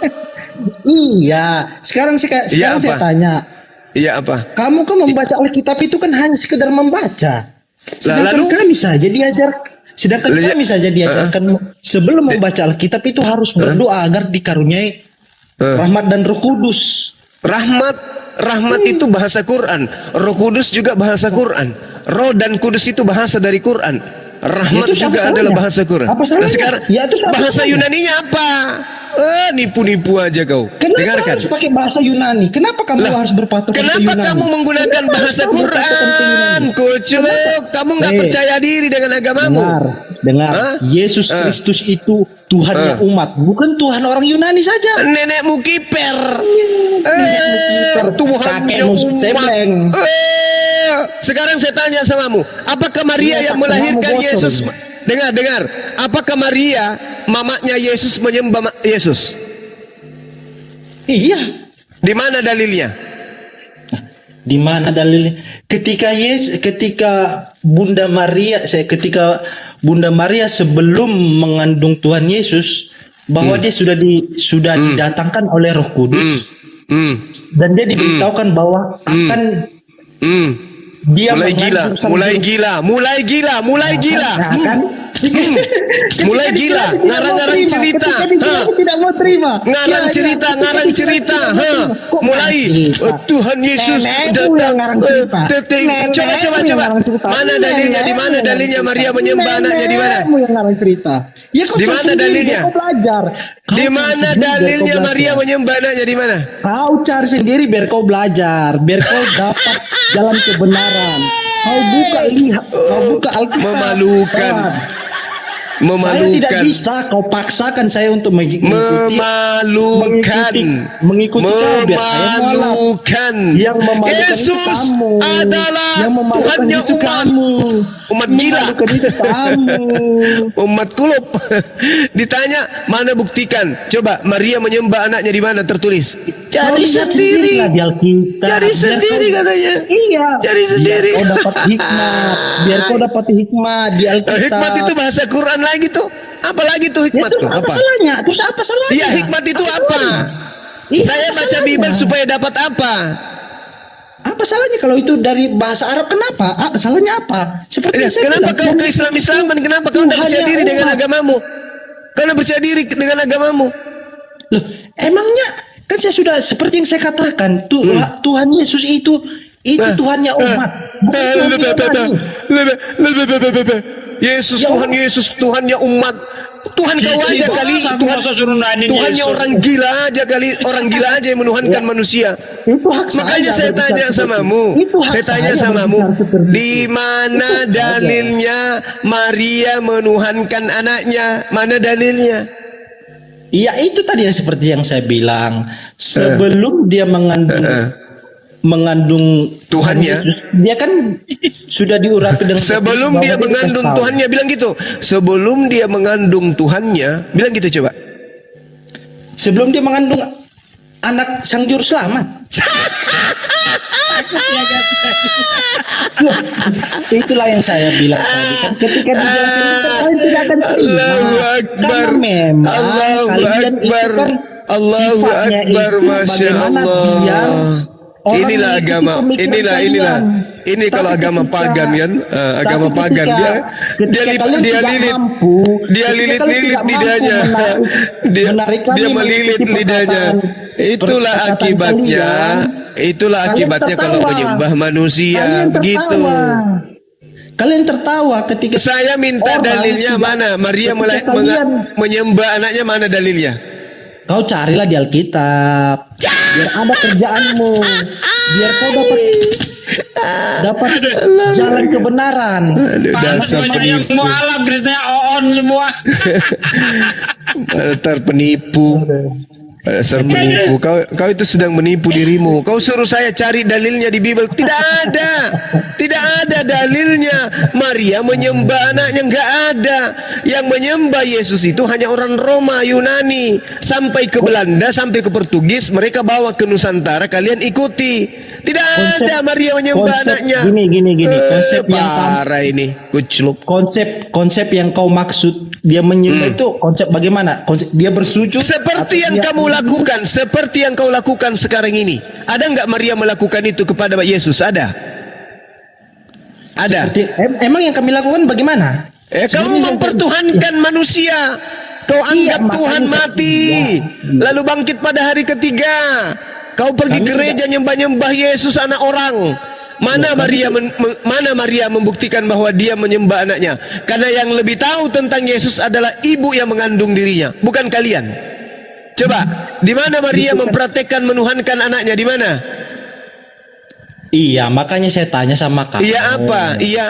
Iya. Sekarang saya tanya. Iya apa? Kamu kan membaca Alkitab itu kan hanya sekedar membaca. Sedangkan kami saja diajarkan sebelum membaca Alkitab itu harus berdoa agar dikaruniai rahmat dan Roh Kudus. Rahmat itu bahasa Quran. Roh Kudus juga bahasa Quran. Roh dan Kudus itu bahasa dari Quran. Rahmat juga adalah bahasa Quran. Nah sekarang bahasa Yunaninya apa? Nipu-nipu aja kau. Kenapa harus pakai bahasa Yunani? Kenapa kamu harus berpatok ke Yunani? Kenapa kamu menggunakan bahasa Quran? Kucluk, kamu nggak percaya diri dengan agamamu. dengar, Yesus Kristus itu Tuhannya umat, bukan Tuhan orang Yunani saja. Nenekmu kiper. Nenekmu kiper, Tuhannya kakekmu umat. sebleng. Sekarang saya tanya samamu, apakah Maria yang melahirkan Yesus? Dengar. Apakah Maria mamanya Yesus menyembah Yesus? Iya. Di mana dalilnya? Di mana dalilnya? Ketika Bunda Maria sebelum mengandung Tuhan Yesus, bahwa dia sudah didatangkan oleh Roh Kudus, dan dia diberitahukan bahwa akan dia mulai gila. Mulai gila. Ngarang-ngarang cerita. Tidak mau terima. Ngarang cerita. Mulai Tuhan Yesus datang. Coba. Mana dalilnya? Di mana dalilnya Maria menyembah anaknya? Di mana? Yang ngarang cerita. Ya, di mana dalilnya? Kau belajar. Di mana dalilnya Maria menyembah anaknya? Di mana? Kau cari sendiri biar kau belajar, biar kau dapat jalan kebenaran. Kau buka Alkitab. Memalukan. Saya tidak bisa kau paksakan saya untuk mengikuti kau biar saya memalukan. Yang memalukan Yesus itu kamu. adalah Yang memalukan Tuhannya itu umat. kamu. Umat gila. Memalukan itu kamu. Umat kulup. Ditanya, mana buktikan? Coba Maria menyembah anaknya di mana tertulis? Cari sendiri. Di Alkitab. Cari sendiri katanya. Iya. Cari sendiri. Biar kau dapat hikmat di Alkitab. Hikmat itu bahasa Quran lagi tuh. Apa lagi tuh hikmat tuh? Apa salahnya? Terus apa salahnya? Iya, hikmat itu apa? Saya baca Bible supaya dapat apa? Apa salahnya kalau itu dari bahasa Arab? Kenapa? Salahnya apa? Seperti kenapa kau ke Islam-Islaman? Kenapa kau tidak percaya diri dengan agamamu? Kau tidak percaya diri dengan agamamu? Loh, emangnya kan saya sudah seperti yang saya katakan, Tuhan Yesus itu Tuhannya umat. Yesus Tuhan Yesus Tuhannya umat. Tuhan kau aja kali, Tuhannya orang gila aja kali, orang gila aja yang menuhankan manusia. Makanya saya tanya samamu, di mana dalilnya Maria menuhankan anaknya? Mana dalilnya? Iya, itu tadi yang seperti yang saya bilang, sebelum dia mengandung Tuhannya, dia kan sudah diurapi dengan sebelum dia mengandung Tuhannya, bilang gitu. Sebelum dia mengandung Tuhannya, bilang gitu coba. Sebelum dia mengandung anak Sang Juru Selamat. Itulah yang saya bilang tadi. Ketika dijelasin kalian tidak akan terima. Karena memang kalian itu kan sifatnya itu bagaimana dia. Inilah agama, ini kalau agama pagan kan, agama pagan dia lilit lidahnya, dia melilit lidahnya. Itulah akibatnya kalau menyembah manusia begitu. Kalian tertawa ketika saya minta dalilnya mana? Maria menyembah anaknya, mana dalilnya? Kau carilah di Alkitab, biar ada kerjaanmu, biar kau dapat jalan kebenaran. Dasar penipu. Yang mualaf gereja on semua. Terpenipu. Dasar penipu. Kau itu sedang menipu dirimu. Kau suruh saya cari dalilnya di Bible. Tidak ada dalilnya. Maria menyembah anaknya, enggak ada. Yang menyembah Yesus itu hanya orang Roma, Yunani, sampai ke Belanda, sampai ke Portugis, mereka bawa ke Nusantara, kalian ikuti. Tidak ada Maria menyembah anaknya. Gini. Konsep yang parah ini, kucluk. Konsep yang kau maksud dia menyembah itu konsep bagaimana? Konsep dia bersujud seperti yang kamu lakukan, seperti yang kau lakukan sekarang ini. Ada enggak Maria melakukan itu kepada Yesus? Ada. Emang yang kami lakukan bagaimana? Kamu mempertuhankan manusia. Kau anggap Tuhan mati, lalu bangkit pada hari ketiga. Kau pergi gereja nyembah-nyembah Yesus anak orang. Mana Maria membuktikan bahwa dia menyembah anaknya? Karena yang lebih tahu tentang Yesus adalah ibu yang mengandung dirinya, bukan kalian. Coba, di mana Maria mempraktekkan menuhankan anaknya? Di mana? Iya, makanya saya tanya sama kamu. Iya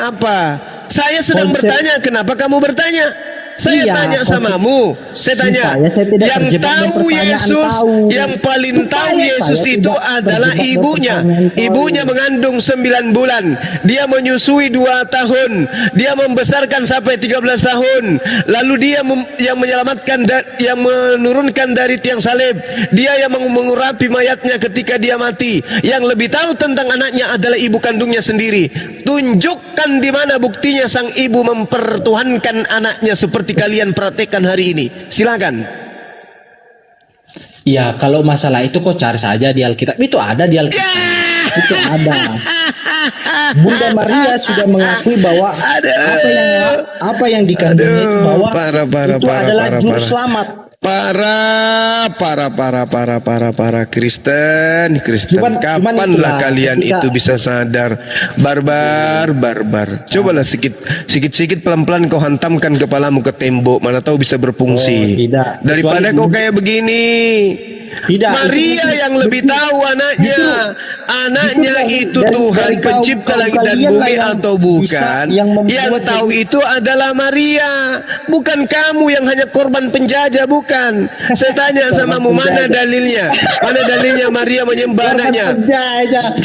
apa? Saya sedang Konsep- bertanya, kenapa kamu bertanya? Saya Iya, tanya konsep- samamu, saya tanya, Supaya saya tidak yang terjebak dengan tahu pertanyaan Yesus, tahu. yang paling tahu Supaya Yesus saya itu tidak adalah terjebak dengan ibunya. pertanyaan tahu. Ibunya mengandung 9 bulan, dia menyusui 2 tahun, dia membesarkan sampai 13 tahun, lalu dia yang menyelamatkan, yang menurunkan dari tiang salib, dia yang mengurapi mayatnya ketika dia mati. Yang lebih tahu tentang anaknya adalah ibu kandungnya sendiri. Tunjukkan di mana buktinya sang ibu mempertuhankan anaknya seperti kalian praktekkan hari ini. Silakan. Ya, kalau masalah itu kok cari saja di Alkitab. Itu ada di Alkitab. Itu ada. Bunda Maria sudah mengakui bahwa apa yang dikandungnya itu bahwa itu adalah juru selamat. Para Kristen. Kapanlah kalian itu bisa sadar? Barbar. Cobalah sedikit pelan-pelan kau hantamkan kepalamu ke tembok, mana tahu bisa berfungsi. Tidak. Daripada kau kayak begini. Tidak, Maria yang lebih tahu anaknya itu Tuhan pencipta langit dan bumi atau bukan. Yang tahu itu adalah Maria, bukan kamu yang hanya korban penjajah, bukan. Saya tanya samamu, mana dalilnya? Mana dalilnya Maria menyembah anaknya?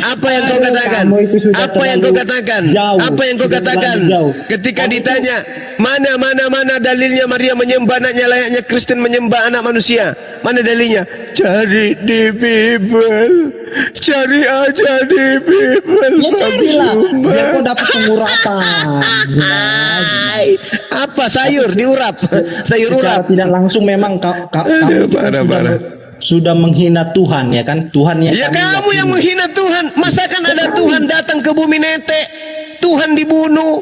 Apa yang kau katakan? Apa yang kau katakan? Apa yang kau katakan? Ketika ditanya, mana dalilnya Maria menyembah anaknya layaknya Kristen menyembah anak manusia? Mana dalilnya? Cari di Bible, cari aja di Bible. Ya carilah, biar kau dapat pengurapan. Apa sayur diurap? Sayur Secara urap. tidak langsung memang kamu sudah menghina Tuhan, ya kan? Tuhan yang Ya kami kamu yakini. yang menghina Tuhan. Masakan ada Tuhan datang ke bumi netek, Tuhan dibunuh.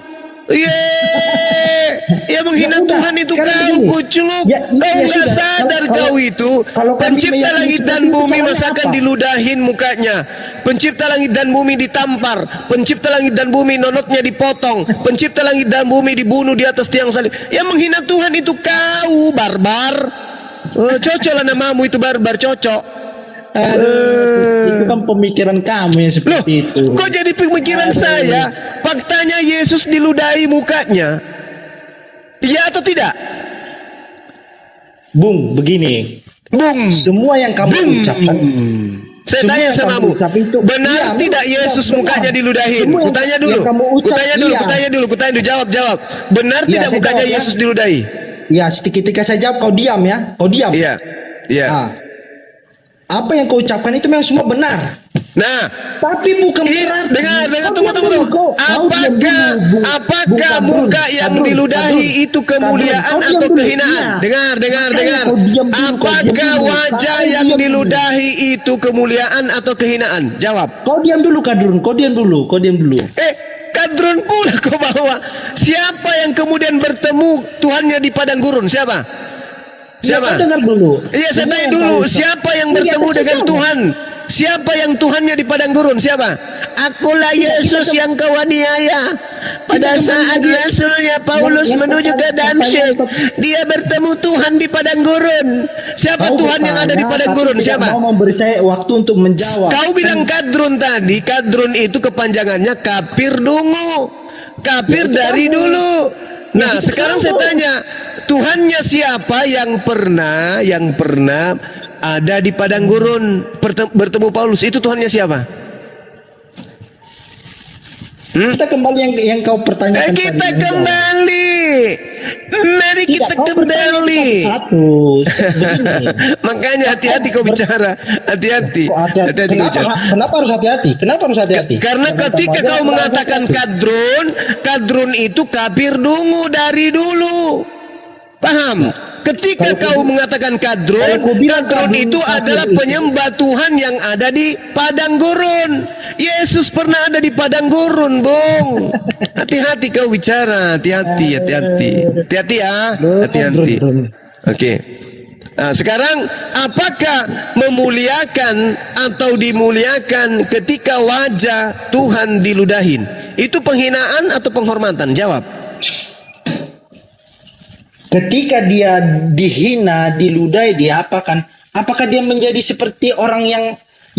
Ya menghina Tuhan itu kau, kuculuk. Kau nggak sadar kau itu pencipta langit dan bumi, masakan diludahin mukanya. Pencipta langit dan bumi ditampar, pencipta langit dan bumi nonotnya dipotong, pencipta langit dan bumi dibunuh di atas tiang salib. Yang menghina Tuhan itu kau, barbar. Cocok lah namamu itu, barbar, cocok. Itu kan pemikiran kamu yang seperti itu. Kok jadi pemikiran saya? Faktanya Yesus diludahi mukanya. Iya atau tidak? Bung, begini. Bung. Semua yang kamu ucapkan. Saya tanya samamu, benar tidak Yesus mukanya diludahin? Kutanya dulu. Jawab. Benar tidak mukanya Yesus diludahi? Ya, ketika saya jawab kau diam ya. Kau diam. Iya. Apa yang kau ucapkan itu memang semua benar. Nah, tapi bukan berarti. Dengar, tunggu. Apakah muka yang diludahi itu kemuliaan atau kehinaan? Dengar. Apakah wajah yang diludahi itu kemuliaan atau kehinaan? Jawab. Kau diam dulu, Kadrun. Kau diam dulu. Kadrun pula kau bawa. Siapa yang kemudian bertemu Tuhannya di padang gurun? Siapa? Siapa? Dengar dulu. Iya, saya tanya dulu. Siapa yang bertemu dengan Tuhan? Siapa yang Tuhannya di padang gurun? Siapa? Akulah Yesus yang kau aniaya. Pada saat rasulnya Paulus menuju ke Damsyik, dia bertemu Tuhan di padang gurun. Siapa Tuhan yang ada di padang gurun? Siapa? Mau memberi saya waktu untuk menjawab. Kau bilang kadrun tadi. Kadrun itu kepanjangannya kafir dungu. Kafir dari dulu. Nah, sekarang saya tanya, Tuhannya siapa yang pernah ada di padang gurun bertemu Paulus? Itu Tuhannya siapa? Kita kembali yang kau pertanyakan. Mari kita kembali. Makanya hati-hati kau bicara. Hati-hati. Kenapa harus hati-hati? Karena ketika kau mengatakan kadrun itu kafir dungu dari dulu. Paham? Ketika kau mengatakan kadrun itu adalah penyembah Tuhan yang ada di padang gurun. Yesus pernah ada di padang gurun, Bung. Hati-hati kau bicara, hati-hati ya, hati-hati. Oke. Nah, sekarang apakah memuliakan atau dimuliakan ketika wajah Tuhan diludahin? Itu penghinaan atau penghormatan? Jawab. Ketika dia dihina, diludahi, diapakan? Apakah dia menjadi seperti orang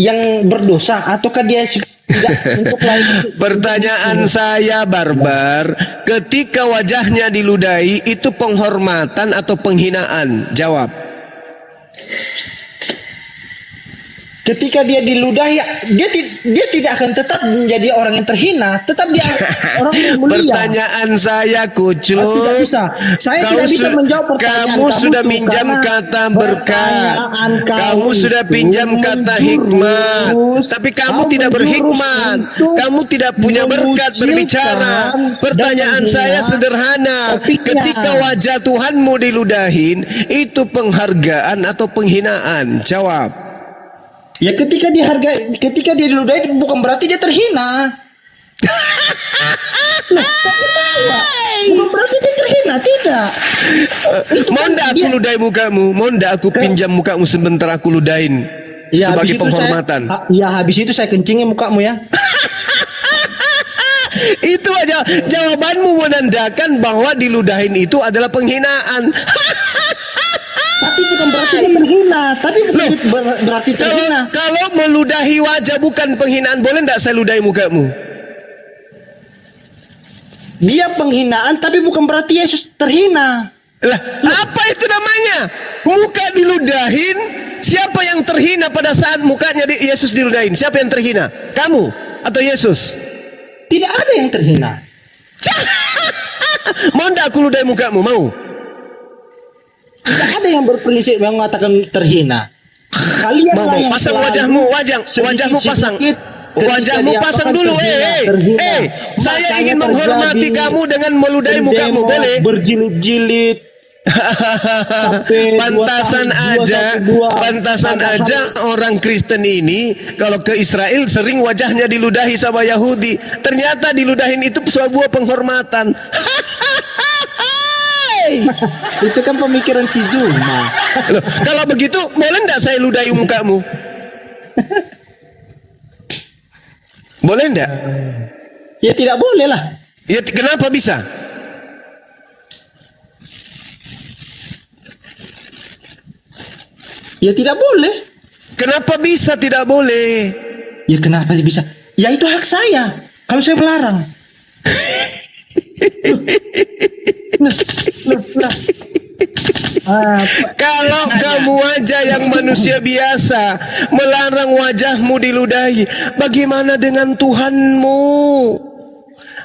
yang berdosa, ataukah dia untuk lain. Pertanyaan saya barbar, ketika wajahnya diludahi itu penghormatan atau penghinaan? Jawab. Ketika dia diludahi, dia tidak akan tetap menjadi orang yang terhina, tetap dia orang yang mulia. Pertanyaan saya, Kucuk, tidak bisa. Saya tidak bisa menjawab pertanyaan kamu sudah minjam kata berkat, kamu sudah pinjam kata hikmat, tapi kamu tidak berhikmat, kamu tidak punya berkat berbicara. Pertanyaan saya sederhana, ketika wajah Tuhanmu diludahin, itu penghargaan atau penghinaan? Jawab. Ya ketika dia diludahi bukan berarti dia terhina. Nah, bukan berarti dia terhina, tidak. Mau ndak aku ludahi mukamu? Mau ndak aku pinjam mukamu sebentar aku ludahin ya, sebagai penghormatan? Habis itu saya kencingin mukamu ya. Itu aja jawabanmu menandakan bahwa diludahin itu adalah penghinaan. Tapi bukan berarti dia terhina, tapi bukan berarti terhina. Kalau meludahi wajah bukan penghinaan, boleh enggak saya ludahi mukamu? Dia penghinaan, tapi bukan berarti Yesus terhina. Lah, apa itu namanya? Muka diludahin, siapa yang terhina pada saat mukanya Yesus diludahin? Siapa yang terhina? Kamu atau Yesus? Tidak ada yang terhina. Mau enggak aku ludahi mukamu? Mau? Tidak ada yang berprinsip mengatakan terhina. Kalian mau pasang wajahmu, wajahmu pasang. Wajahmu pasang dulu, saya ingin menghormati kamu dengan meludahi mukamu, boleh? Berjilid-jilid. Pantasan aja orang Kristen ini kalau ke Israel sering wajahnya diludahi sama Yahudi. Ternyata diludahin itu sebuah penghormatan. Itu kan pemikiran si Juma. Loh, kalau begitu boleh enggak saya ludahi mukamu? Boleh enggak? Ya tidak boleh lah. Ya kenapa bisa? Ya tidak boleh. Kenapa bisa tidak boleh? Ya kenapa bisa? Ya itu hak saya. Kalau saya melarang. Kalau kamu aja yang manusia biasa melarang wajahmu diludahi, bagaimana dengan Tuhanmu?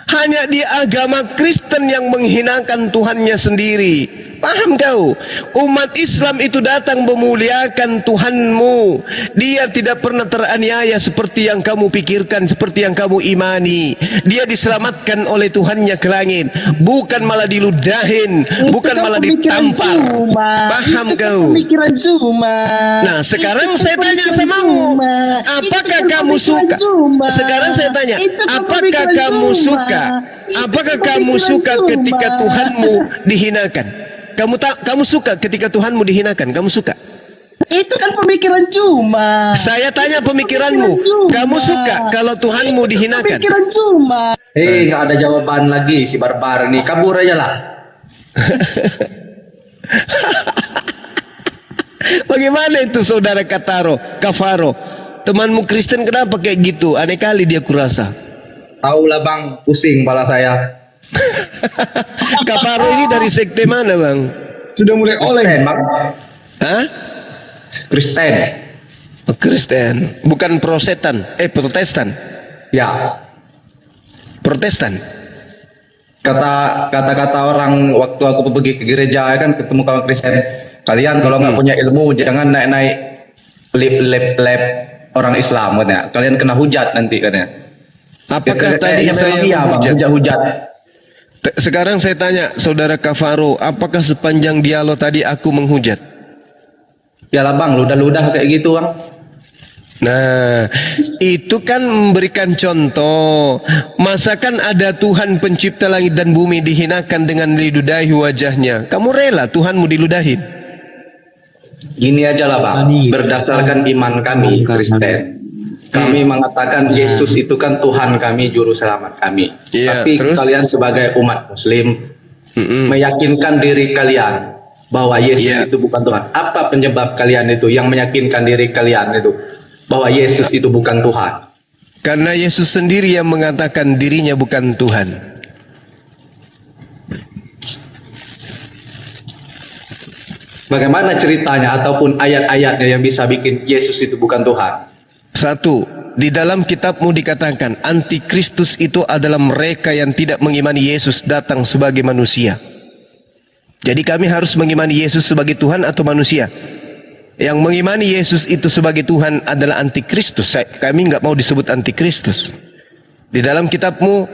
Hanya di agama Kristen yang menghinakan Tuhannya sendiri. Paham kau? Umat Islam itu datang memuliakan Tuhanmu. Dia tidak pernah teraniaya seperti yang kamu pikirkan, seperti yang kamu imani. Dia diselamatkan oleh Tuhannya ke langit, bukan malah diludahin, bukan malah ditampar. Paham kau? Pemikiran Zuma. Nah, sekarang saya tanya samamu, apakah kamu suka? Sekarang saya tanya, apakah kamu suka? Apakah kamu suka ketika Tuhanmu dihinakan? Kamu suka ketika Tuhanmu dihinakan? Kamu suka? Itu kan pemikiran Cuma. Saya tanya pemikiranmu. Kamu suka kalau Tuhanmu dihinakan? Pemikiran Cuma. Nggak ada jawaban lagi si barbar ini. Kabur aja lah. Bagaimana itu saudara Kafaro? Temanmu Kristen kenapa kayak gitu? Aneh kali dia kurasa. Tahu lah bang, pusing kepala saya. Kafaro ini dari sekte mana bang? Sudah mulai oleh bang. Hah? Kristen. Kristen, bukan Protestan. Protestan. Ya. Protestan. Kata orang waktu aku pergi ke gereja kan ketemu kawan Kristen. Kalian kalau nggak punya ilmu jangan naik lab orang Islam katanya. Kalian kena hujat nanti katanya. Apakah tadi saya hujat? Sekarang saya tanya saudara Kafaro, apakah sepanjang dialog tadi aku menghujat? Ya lah bang, ludah-ludah kayak gitu bang. Nah, itu kan memberikan contoh. Masakan ada Tuhan pencipta langit dan bumi dihinakan dengan diludahi wajahnya? Kamu rela Tuhanmu diludahin? Gini aja lah bang, berdasarkan iman kami Kristen, kami mengatakan Yesus itu kan Tuhan kami, Juru Selamat kami. Tapi terus? Kalian sebagai umat Muslim meyakinkan diri kalian bahwa Yesus itu bukan Tuhan. Apa penyebab kalian itu yang meyakinkan diri kalian itu bahwa Yesus itu bukan Tuhan? Karena Yesus sendiri yang mengatakan dirinya bukan Tuhan. Bagaimana ceritanya ataupun ayat-ayatnya yang bisa bikin Yesus itu bukan Tuhan? Satu, di dalam kitabmu dikatakan antikristus itu adalah mereka yang tidak mengimani Yesus datang sebagai manusia. Jadi kami harus mengimani Yesus sebagai Tuhan atau manusia? Yang mengimani Yesus itu sebagai Tuhan adalah antikristus. Kami nggak mau disebut antikristus. Di dalam kitabmu,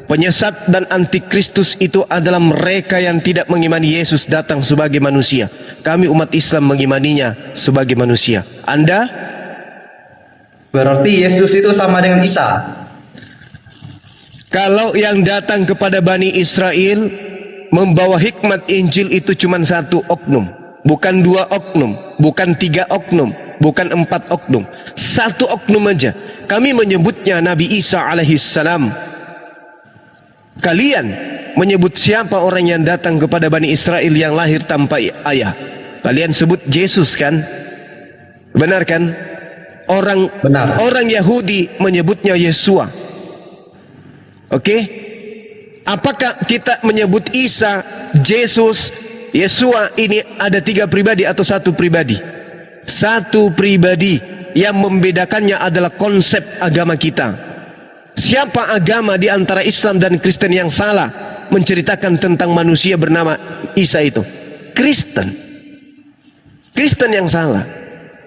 penyesat dan antikristus itu adalah mereka yang tidak mengimani Yesus datang sebagai manusia. Kami umat Islam mengimaninya sebagai manusia. Anda? Berarti Yesus itu sama dengan Isa. Kalau yang datang kepada Bani Israel membawa hikmat Injil itu cuma satu oknum, bukan dua oknum, bukan tiga oknum, bukan empat oknum, satu oknum aja. Kami menyebutnya Nabi Isa alaihissalam. Kalian menyebut siapa orang yang datang kepada Bani Israel yang lahir tanpa ayah? Kalian sebut Yesus kan? Benar kan? Orang Yahudi menyebutnya Yesua. Oke? Apakah kita menyebut Isa, Yesus, Yesua ini ada tiga pribadi atau satu pribadi? Satu pribadi. Yang membedakannya adalah konsep agama kita. Siapa agama di antara Islam dan Kristen yang salah menceritakan tentang manusia bernama Isa itu? Kristen. Kristen yang salah.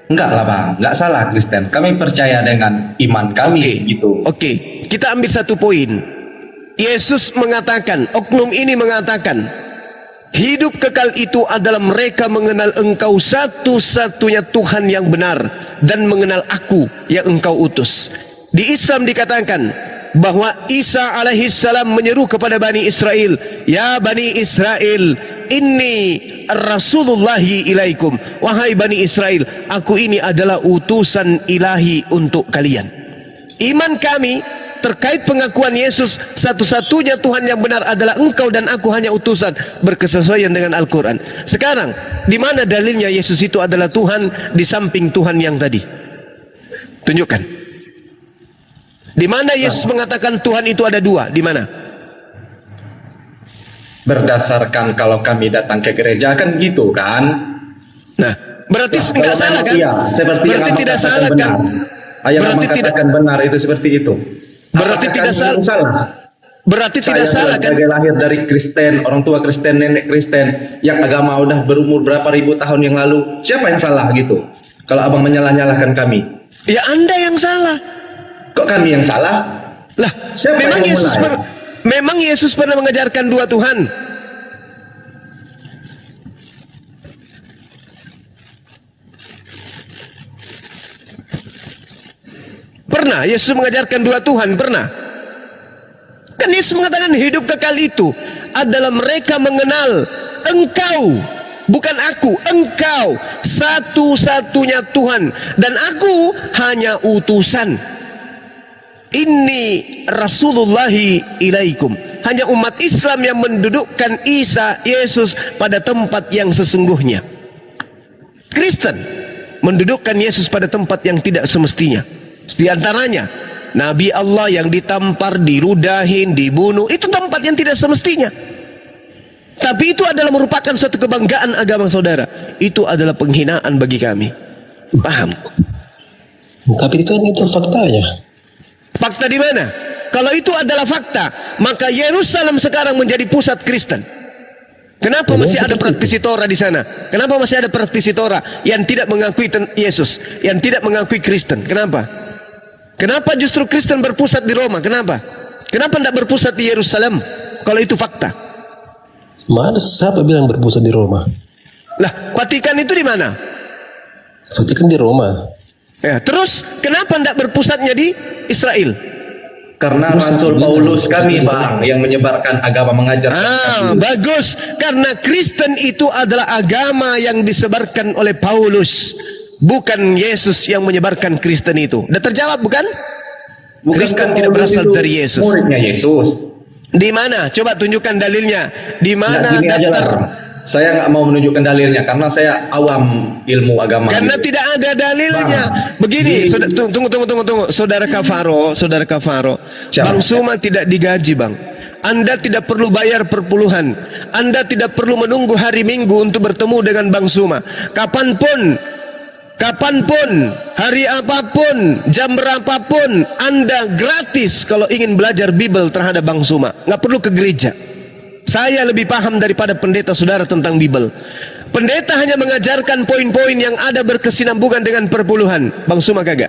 Enggak lah Bang, enggak salah Kristen. Kami percaya dengan iman kami gitu. Oke, kita ambil satu poin. Yesus mengatakan, oknum ini mengatakan, hidup kekal itu adalah mereka mengenal engkau satu-satunya Tuhan yang benar dan mengenal aku yang engkau utus. Di Islam dikatakan bahwa Isa alaihissalam menyeru kepada Bani Israel, ya Bani Israel, inni rasulullahi ilaikum. Wahai Bani Israel, aku ini adalah utusan ilahi untuk kalian. Iman kami terkait pengakuan Yesus satu-satunya Tuhan yang benar adalah engkau dan aku hanya utusan, berkesesuaian dengan Al-Quran. Sekarang, di mana dalilnya Yesus itu adalah Tuhan di samping Tuhan yang tadi? Tunjukkan. Di mana Yesus mengatakan Tuhan itu ada dua? Di mana? Berdasarkan kalau kami datang ke gereja kan gitu kan. Nah, berarti nggak salah kan? Iya, seperti berarti yang tidak Abang salah katakan kan? benar. Yang Berarti Abang tidak katakan benar itu seperti itu. Berarti Apakah tidak kami salah. Berarti tidak salah kan? Saya lahir dari Kristen, orang tua Kristen, nenek Kristen, yang agama udah berumur berapa ribu tahun yang lalu. Siapa yang salah gitu? Kalau Abang menyalah-nyalahkan kami. Ya Anda yang salah. Kok kami yang salah? Lah, siapa memang yang Yesus memang Yesus pernah mengajarkan dua Tuhan. Pernah Yesus mengajarkan dua Tuhan, pernah. Kan Yesus mengatakan hidup kekal itu adalah mereka mengenal engkau, bukan aku, engkau satu-satunya Tuhan dan aku hanya utusan. Inni rasulullahi ilaikum. Hanya umat Islam yang mendudukkan Isa, Yesus pada tempat yang sesungguhnya. Kristen mendudukkan Yesus pada tempat yang tidak semestinya. Di antaranya Nabi Allah yang ditampar, diludahin, dibunuh, itu tempat yang tidak semestinya. Tapi itu adalah merupakan suatu kebanggaan agama saudara. Itu adalah penghinaan bagi kami. Paham? Tapi itu faktanya. Fakta di mana? Kalau itu adalah fakta, maka Yerusalem sekarang menjadi pusat Kristen. Kenapa masih ada praktisi Torah di sana? Kenapa masih ada praktisi Torah yang tidak mengakui Yesus, yang tidak mengakui Kristen? Kenapa? Kenapa justru Kristen berpusat di Roma? Kenapa? Kenapa tidak berpusat di Yerusalem? Kalau itu fakta. Mana siapa bilang berpusat di Roma? Lah, Vatikan itu di mana? Vatikan di Roma. Ya, terus kenapa tidak berpusatnya di Israel? Karena Rasul Paulus kami Bang yang menyebarkan agama mengajarkan. Bagus. Karena Kristen itu adalah agama yang disebarkan oleh Paulus, bukan Yesus yang menyebarkan Kristen itu. Udah terjawab bukan? Kristen tidak berasal dari Yesus. Muridnya Yesus. Di mana? Coba tunjukkan dalilnya. Di mana Saya nggak mau menunjukkan dalilnya karena saya awam ilmu agama. Karena tidak ada dalilnya. Begini, tunggu. Saudara Kafaro. Bang Suma tidak digaji, Bang. Anda tidak perlu bayar perpuluhan. Anda tidak perlu menunggu hari Minggu untuk bertemu dengan Bang Suma. Kapanpun, hari apapun, jam berapapun, Anda gratis kalau ingin belajar Bible terhadap Bang Suma. Nggak perlu ke gereja. Saya lebih paham daripada pendeta saudara tentang Bible. Pendeta hanya mengajarkan poin-poin yang ada berkesinambungan dengan perpuluhan. Bang Suma kagak.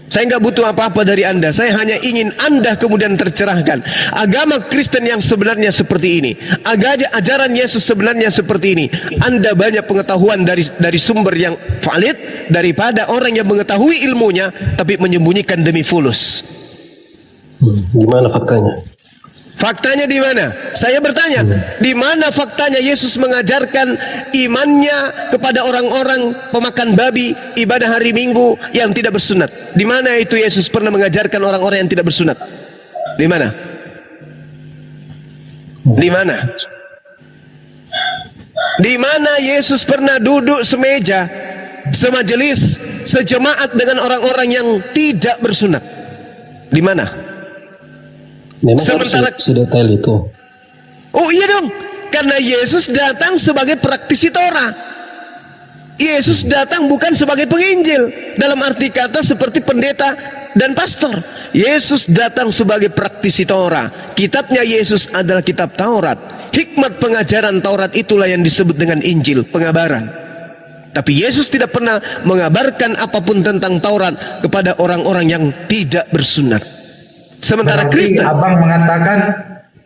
Saya nggak butuh apa-apa dari Anda. Saya hanya ingin Anda kemudian tercerahkan. Agama Kristen yang sebenarnya seperti ini. Ajaran Yesus sebenarnya seperti ini. Anda banyak pengetahuan dari sumber yang valid daripada orang yang mengetahui ilmunya tapi menyembunyikan demi fulus. Gimana faktanya? Faktanya di mana? Saya bertanya, di mana faktanya Yesus mengajarkan imannya kepada orang-orang pemakan babi, ibadah hari Minggu yang tidak bersunat? Di mana itu Yesus pernah mengajarkan orang-orang yang tidak bersunat? Di mana? Di mana? Di mana Yesus pernah duduk semeja, semajelis, sejemaat dengan orang-orang yang tidak bersunat? Di mana? Memang sementara sedetail itu. Oh iya dong, karena Yesus datang sebagai praktisi Torah. Yesus datang bukan sebagai penginjil, dalam arti kata seperti pendeta dan pastor. Yesus datang sebagai praktisi Torah. Kitabnya Yesus adalah kitab Taurat. Hikmat pengajaran Taurat itulah yang disebut dengan Injil, pengabaran. Tapi Yesus tidak pernah mengabarkan apapun tentang Taurat kepada orang-orang yang tidak bersunat. Sementara Kristen, abang mengatakan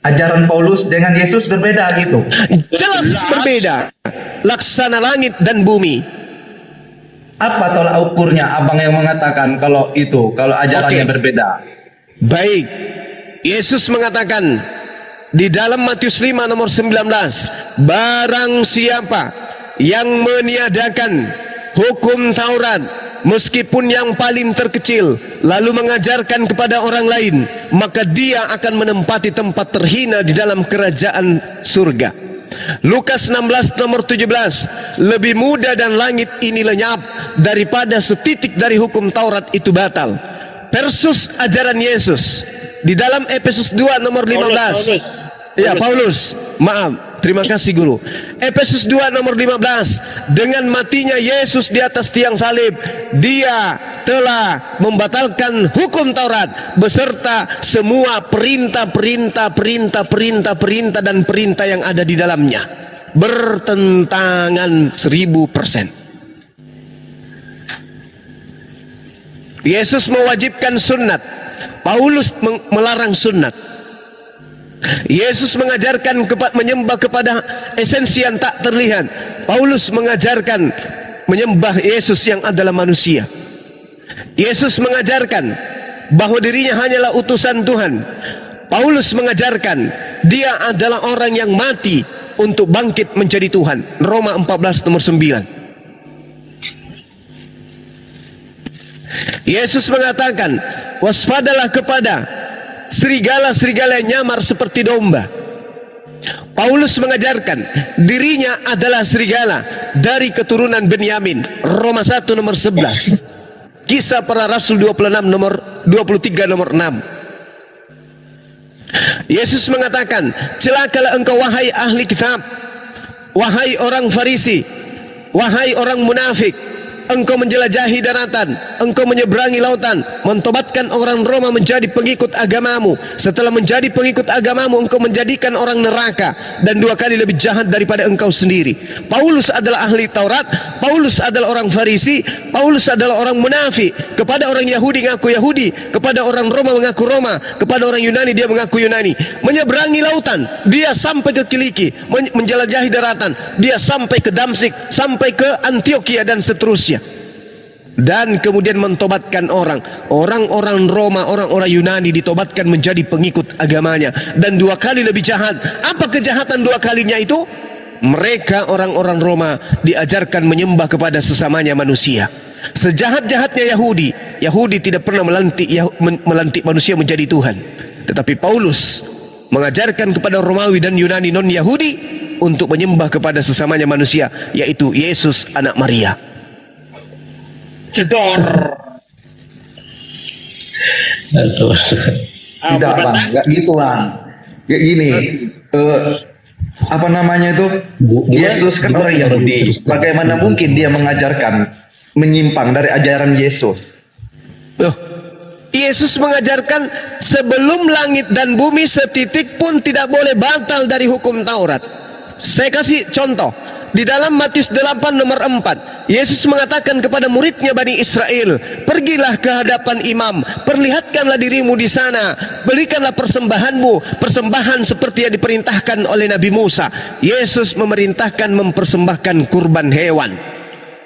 ajaran Paulus dengan Yesus berbeda gitu. Jelas berbeda. Laksana langit dan bumi. Apa tolak ukurnya abang yang mengatakan kalau ajarannya berbeda? Baik. Yesus mengatakan di dalam Matius 5 nomor 19, barang siapa yang meniadakan hukum Taurat meskipun yang paling terkecil, lalu mengajarkan kepada orang lain, maka dia akan menempati tempat terhina di dalam kerajaan surga. Lukas 16 nomor 17, lebih mudah dan langit ini lenyap daripada setitik dari hukum Taurat itu batal. Versus ajaran Yesus di dalam Efesus 2 nomor 15. Paulus. Maaf. Terima kasih guru. Efesus 2 nomor 15. Dengan matinya Yesus di atas tiang salib, dia telah membatalkan hukum Taurat beserta semua perintah dan perintah yang ada di dalamnya. Bertentangan 1000%. Yesus mewajibkan sunat, Paulus melarang sunat. Yesus mengajarkan menyembah kepada esensi yang tak terlihat. Paulus mengajarkan menyembah Yesus yang adalah manusia. Yesus mengajarkan bahwa dirinya hanyalah utusan Tuhan. Paulus mengajarkan dia adalah orang yang mati untuk bangkit menjadi Tuhan. Roma 14 nomor 9. Yesus mengatakan, waspadalah kepada serigala-serigala yang nyamar seperti domba. Paulus mengajarkan dirinya adalah serigala dari keturunan Benyamin. Roma 1 nomor 11. Kisah para Rasul 26 nomor 23 nomor 6. Yesus mengatakan, celakalah engkau wahai ahli kitab, wahai orang Farisi, wahai orang munafik. Engkau menjelajahi daratan, engkau menyeberangi lautan, mentobatkan orang Roma menjadi pengikut agamamu. Setelah menjadi pengikut agamamu, engkau menjadikan orang neraka, dan 2 kali lebih jahat daripada engkau sendiri. Paulus adalah ahli Taurat, Paulus adalah orang Farisi, Paulus adalah orang munafik. Kepada orang Yahudi ngaku Yahudi, kepada orang Roma mengaku Roma, kepada orang Yunani dia mengaku Yunani. Menyeberangi lautan, dia sampai ke Kiliki, menjelajahi daratan, dia sampai ke Damsik, sampai ke Antioquia dan seterusnya. Dan kemudian mentobatkan orang-orang Roma, orang-orang Yunani ditobatkan menjadi pengikut agamanya, dan 2 kali lebih jahat. Apa kejahatan 2 kalinya itu? Mereka orang-orang Roma diajarkan menyembah kepada sesamanya manusia. Sejahat-jahatnya Yahudi tidak pernah melantik manusia menjadi Tuhan. Tetapi Paulus mengajarkan kepada Romawi dan Yunani non-Yahudi untuk menyembah kepada sesamanya manusia, yaitu Yesus anak Maria. Jedor. Aduh. Tidak bang, nggak gitu bang. Kayak gini, apa namanya itu? Yesus kan orang Yahudi. Bagaimana mungkin dia mengajarkan menyimpang dari ajaran Yesus? Loh, Yesus mengajarkan sebelum langit dan bumi setitik pun tidak boleh batal dari hukum Taurat. Saya kasih contoh. Di dalam Matius 8 nomor 4, Yesus mengatakan kepada muridnya Bani Israel, pergilah ke hadapan imam, perlihatkanlah dirimu di sana, berikanlah persembahanmu, persembahan seperti yang diperintahkan oleh Nabi Musa. Yesus memerintahkan mempersembahkan kurban hewan.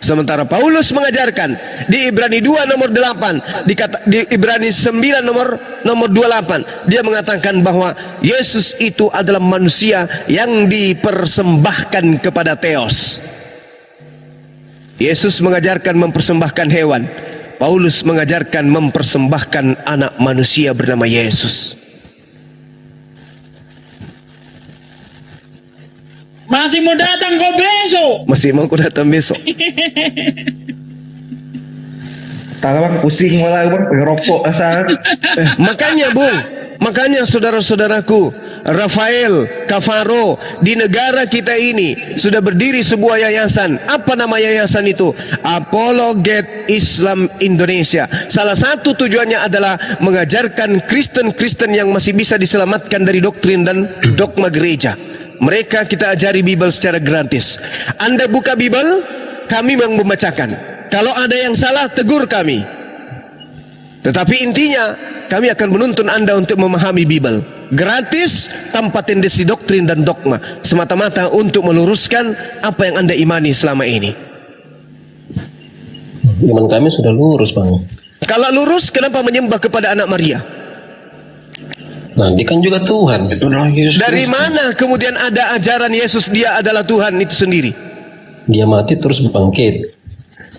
Sementara Paulus mengajarkan di Ibrani 2 nomor 8, di Ibrani 9 nomor 28, dia mengatakan bahwa Yesus itu adalah manusia yang dipersembahkan kepada Theos. Yesus mengajarkan mempersembahkan hewan, Paulus mengajarkan mempersembahkan anak manusia bernama Yesus. Masih mau datang kau besok? Masih mau datang besok? Tak bang, pusing malah bang, pengerokok asal. Makanya Bung, makanya saudara-saudaraku, Rafael, Kafaro, di negara kita ini sudah berdiri sebuah yayasan. Apa nama yayasan itu? Apologet Islam Indonesia. Salah satu tujuannya adalah mengajarkan Kristen-Kristen yang masih bisa diselamatkan dari doktrin dan dogma gereja. Mereka kita ajari Bible secara gratis. Anda buka Bible, kami yang membacakan. Kalau ada yang salah, tegur kami. Tetapi intinya, kami akan menuntun Anda untuk memahami Bible. Gratis, tanpa tendensi doktrin dan dogma. Semata-mata untuk meluruskan apa yang Anda imani selama ini. Iman kami sudah lurus bang. Kalau lurus, kenapa menyembah kepada anak Maria? Nah, dia kan juga Tuhan. Dari mana kemudian ada ajaran Yesus dia adalah Tuhan itu sendiri? Dia mati terus bangkit.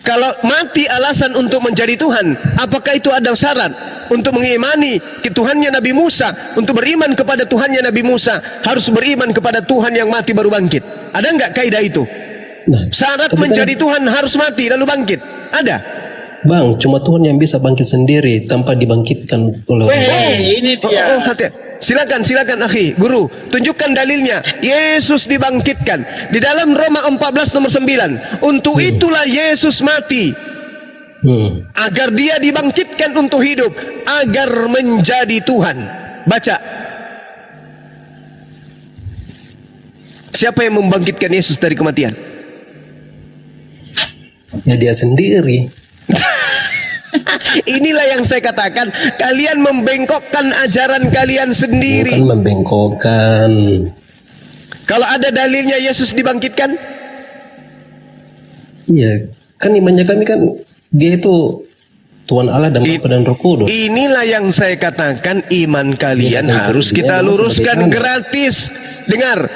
Kalau mati alasan untuk menjadi Tuhan, apakah itu ada syarat untuk mengimani Tuhannya Nabi Musa? Untuk beriman kepada Tuhannya Nabi Musa, harus beriman kepada Tuhan yang mati baru bangkit. Ada enggak kaidah itu? Nah, syarat menjadi Tuhan harus mati lalu bangkit. Ada? Bang, cuma Tuhan yang bisa bangkit sendiri tanpa dibangkitkan oleh orang lain. Ini dia. Hati. Silakan akhi, guru, tunjukkan dalilnya. Yesus dibangkitkan di dalam Roma 14 nomor 9. Untuk itulah Yesus mati. Agar dia dibangkitkan untuk hidup, agar menjadi Tuhan. Baca. Siapa yang membangkitkan Yesus dari kematian? Ya dia sendiri. Inilah yang saya katakan, kalian membengkokkan ajaran kalian sendiri. Bukan membengkokkan. Kalau ada dalilnya Yesus dibangkitkan? Iya, kan imannya kami kan dia itu Tuhan Allah dan Bapa dan Roh Kudus. Inilah yang saya katakan, iman kalian harus kita luruskan gratis. Dengar,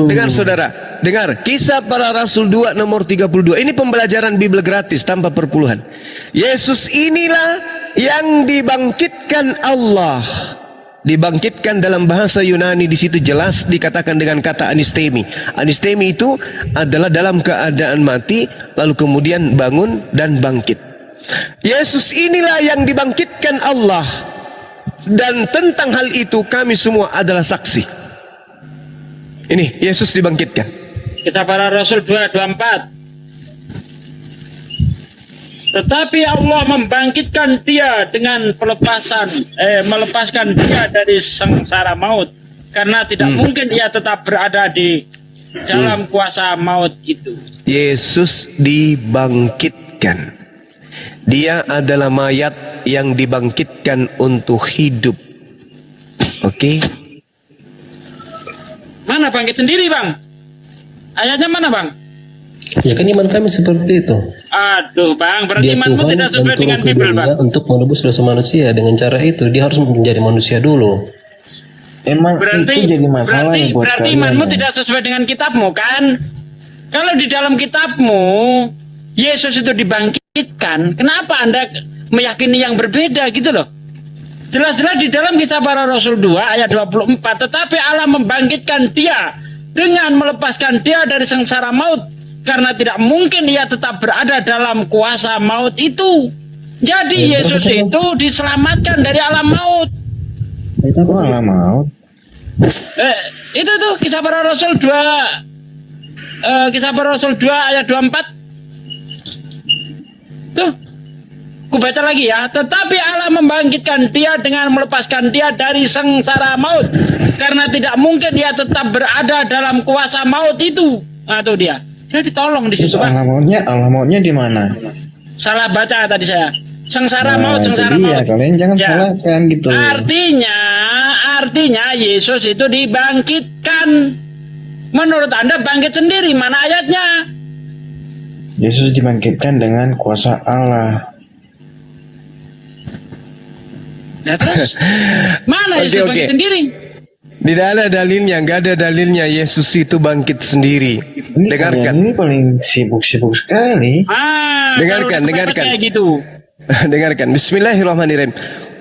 dengar saudara. Dengar, Kisah Para Rasul 2 nomor 32. Ini pembelajaran Bible gratis tanpa perpuluhan. Yesus inilah yang dibangkitkan Allah. Dibangkitkan dalam bahasa Yunani di situ jelas dikatakan dengan kata anistemi. Anistemi itu adalah dalam keadaan mati lalu kemudian bangun dan bangkit. Yesus inilah yang dibangkitkan Allah. Dan tentang hal itu kami semua adalah saksi. Ini Yesus dibangkitkan. Kisah Para Rasul 2:24. Tetapi Allah membangkitkan dia dengan melepaskan dia dari sengsara maut, karena tidak mungkin ia tetap berada di dalam kuasa maut itu. Yesus dibangkitkan. Dia adalah mayat yang dibangkitkan untuk hidup. Oke? Mana bangkit sendiri, Bang? Ayatnya mana, Bang? Ya kan iman kami seperti itu. Aduh, Bang, berarti Dia imanmu Tuhan tidak dan sesuai turun dengan ke Bible, dunia Bang. untuk menebus dosa manusia. Dengan cara itu dia harus menjadi manusia dulu. Emang itu jadi masalah ya buat berarti kalian. imanmu Ya? tidak sesuai dengan kitabmu, kan? Kalau di dalam kitabmu Yesus itu dibangkitkan, kenapa Anda meyakini yang berbeda gitu loh? Jelas-jelas di dalam Kisah Para Rasul 2 ayat 24, tetapi Allah membangkitkan dia dengan melepaskan dia dari sengsara maut, karena tidak mungkin ia tetap berada dalam kuasa maut itu. Jadi Yesus itu diselamatkan dari alam maut. Itu alam maut. Itu tuh Kisah Para Rasul 2 Kisah Para Rasul 2 ayat 24. Tuh, ku baca lagi ya. Tetapi Allah membangkitkan dia dengan melepaskan dia dari sengsara maut, karena tidak mungkin dia tetap berada dalam kuasa maut itu. Nah, tuh dia. Jadi tolong di situ, Pak. Allah mautnya di mana? Salah baca tadi saya. Sengsara maut, sengsara maut. Kalian jangan salahkan gitu. Artinya Yesus itu dibangkitkan. Menurut Anda bangkit sendiri, mana ayatnya? Yesus dibangkitkan dengan kuasa Allah. Nah, terus mana Yesus bangkit sendiri? Tidak ada dalilnya, nggak ada dalilnya Yesus itu bangkit sendiri. Dengarkan. Ini paling sibuk-sibuk sekali. Dengarkan. Kayak gitu. Dengarkan. Bismillahirrahmanirrahim.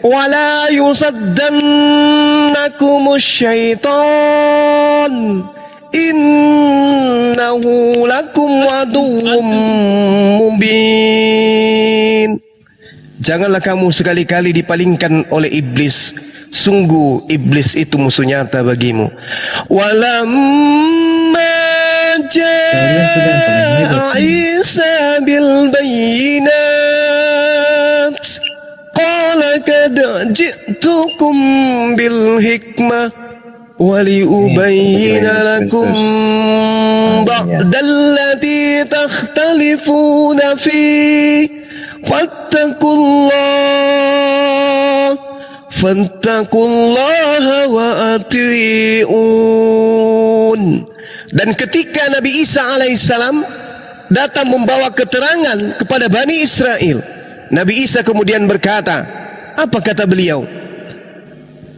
Wala yusaddannakumus syaitan. Innahu lakum aduwwum mubin. Janganlah kamu sekali-kali dipalingkan oleh iblis. Sungguh iblis itu musuh nyata bagimu. Walamma jaa Isa bil bayinat qala kad ji'tukum bil hikmah waliubayyina lakum ba'dallati takhtalifuna fi fattaqullaha wa ati'un. Dan ketika Nabi Isa alaihissalam datang membawa keterangan kepada Bani Israel, Nabi Isa kemudian berkata, apa kata beliau?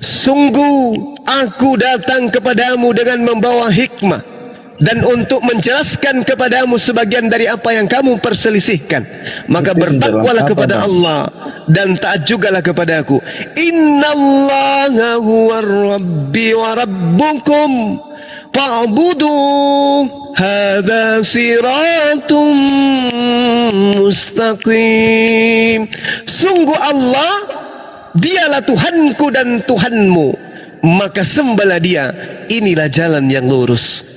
Sungguh aku datang kepadamu dengan membawa hikmah dan untuk menjelaskan kepadamu sebagian dari apa yang kamu perselisihkan. Maka bertakwalah kepada Allah dan taat jugalah kepadaku. Innallaha huwar rabbi wa rabbukum fa'budu hadza siratum mustaqim. Sungguh Allah, dialah Tuhanku dan Tuhanmu, maka sembahlah dia, inilah jalan yang lurus.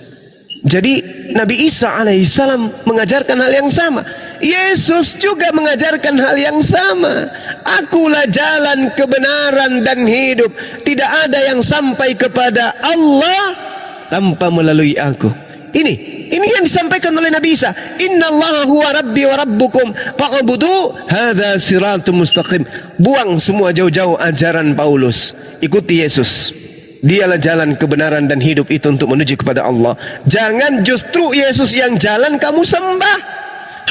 Jadi Nabi Isa alaihissalam mengajarkan hal yang sama. Yesus juga mengajarkan hal yang sama. Akulah jalan, kebenaran dan hidup. Tidak ada yang sampai kepada Allah tanpa melalui aku. Ini yang disampaikan oleh Nabi Isa. Innallaha huwa rabbi wa rabbukum fa'budu hadza siratum mustaqim. Buang semua jauh-jauh ajaran Paulus. Ikuti Yesus. Dialah jalan, kebenaran dan hidup itu untuk menuju kepada Allah. Jangan justru Yesus yang jalan kamu sembah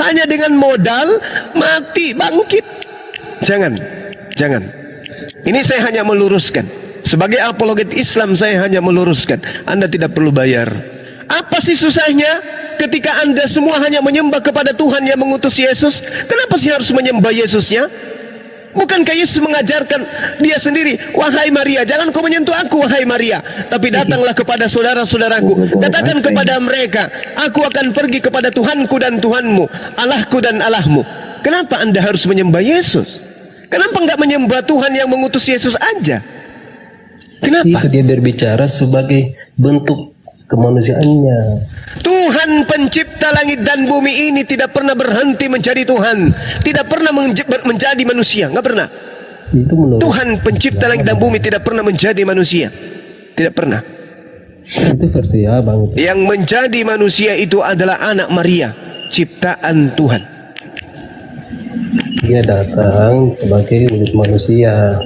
hanya dengan modal mati bangkit. Jangan. Ini saya hanya meluruskan. Sebagai apologet Islam saya hanya meluruskan. Anda tidak perlu bayar. Apa sih susahnya ketika Anda semua hanya menyembah kepada Tuhan yang mengutus Yesus? Kenapa sih harus menyembah Yesusnya? Bukankah Yesus mengajarkan dia sendiri, wahai Maria, jangan kau menyentuh aku wahai Maria, tapi datanglah kepada saudara-saudaraku, katakan kepada mereka, aku akan pergi kepada Tuhanku dan Tuhanmu, Allahku dan Allahmu. Kenapa Anda harus menyembah Yesus? Kenapa enggak menyembah Tuhan yang mengutus Yesus aja? Kenapa? Itu dia berbicara sebagai bentuk kemanusiaannya. Tuhan pencipta langit dan bumi ini tidak pernah berhenti menjadi Tuhan, tidak pernah menjadi manusia, nggak pernah. Tuhan pencipta langit dan bumi tidak pernah menjadi manusia, tidak pernah. Itu versi Abang. Yang menjadi manusia itu adalah anak Maria, ciptaan Tuhan. Dia datang sebagai wujud manusia.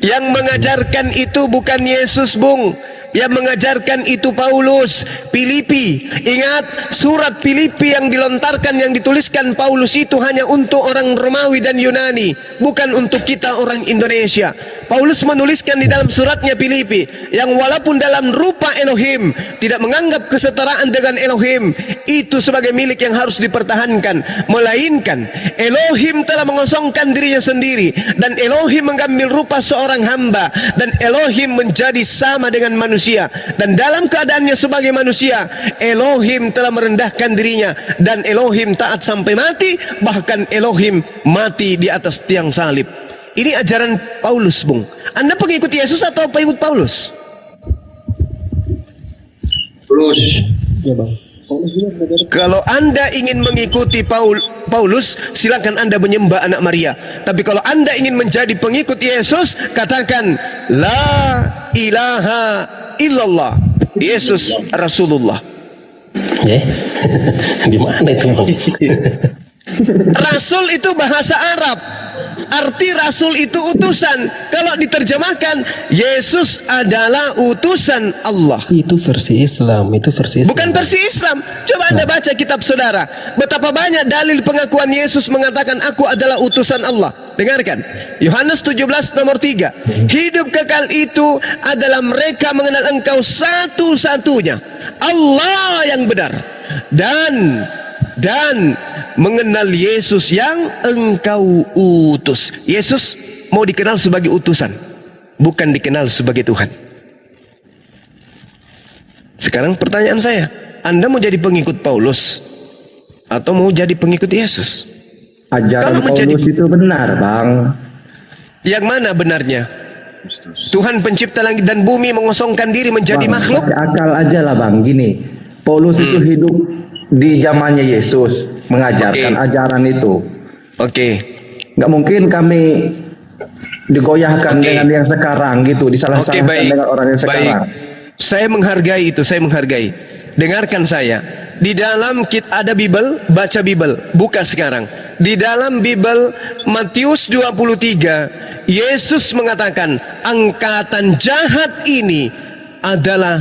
Yang mengajarkan itu bukan Yesus, Bung. Yang mengajarkan itu Paulus. Filipi, ingat surat Filipi yang dilontarkan, yang dituliskan Paulus itu hanya untuk orang Romawi dan Yunani, bukan untuk kita orang Indonesia. Paulus menuliskan di dalam suratnya Filipi, yang walaupun dalam rupa Elohim tidak menganggap kesetaraan dengan Elohim itu sebagai milik yang harus dipertahankan, melainkan Elohim telah mengosongkan dirinya sendiri, dan Elohim mengambil rupa seorang hamba, dan Elohim menjadi sama dengan manusia. Dan dalam keadaannya sebagai manusia, Elohim telah merendahkan dirinya, dan Elohim taat sampai mati, bahkan Elohim mati di atas tiang salib. Ini ajaran Paulus, Bung. Anda pengikut Yesus atau pengikut Paulus? Paulus. Ya, Bang. Kalau Anda ingin mengikuti Paulus, silakan Anda menyembah anak Maria. Tapi kalau Anda ingin menjadi pengikut Yesus, katakan La ilaha illallah, Yesus Rasulullah. Gimana itu, Bang? Rasul itu bahasa Arab. Arti Rasul itu utusan. Kalau diterjemahkan, Yesus adalah utusan Allah. Itu versi Islam, Bukan versi Islam. Coba Anda baca kitab saudara. Betapa banyak dalil pengakuan Yesus mengatakan aku adalah utusan Allah. Dengarkan. Yohanes 17 nomor 3. Hidup kekal itu adalah mereka mengenal Engkau satu-satunya Allah yang benar, dan mengenal Yesus yang Engkau utus. Yesus mau dikenal sebagai utusan, bukan dikenal sebagai Tuhan. Sekarang pertanyaan saya, Anda mau jadi pengikut Paulus atau mau jadi pengikut Yesus? Ajaran Paulus itu benar, Bang. Yang mana benarnya? Tuhan pencipta langit dan bumi mengosongkan diri menjadi makhluk? Akal aja lah, Bang. Gini, Paulus itu hidup di zamannya Yesus, mengajarkan ajaran itu. Nggak mungkin kami digoyahkan dengan yang sekarang gitu, disalah-salahkan dengan orang yang sekarang. Saya menghargai itu, saya menghargai. Dengarkan saya. Di dalam ada Bible, baca Bible, buka sekarang. Di dalam Bible Matius 23, Yesus mengatakan angkatan jahat ini adalah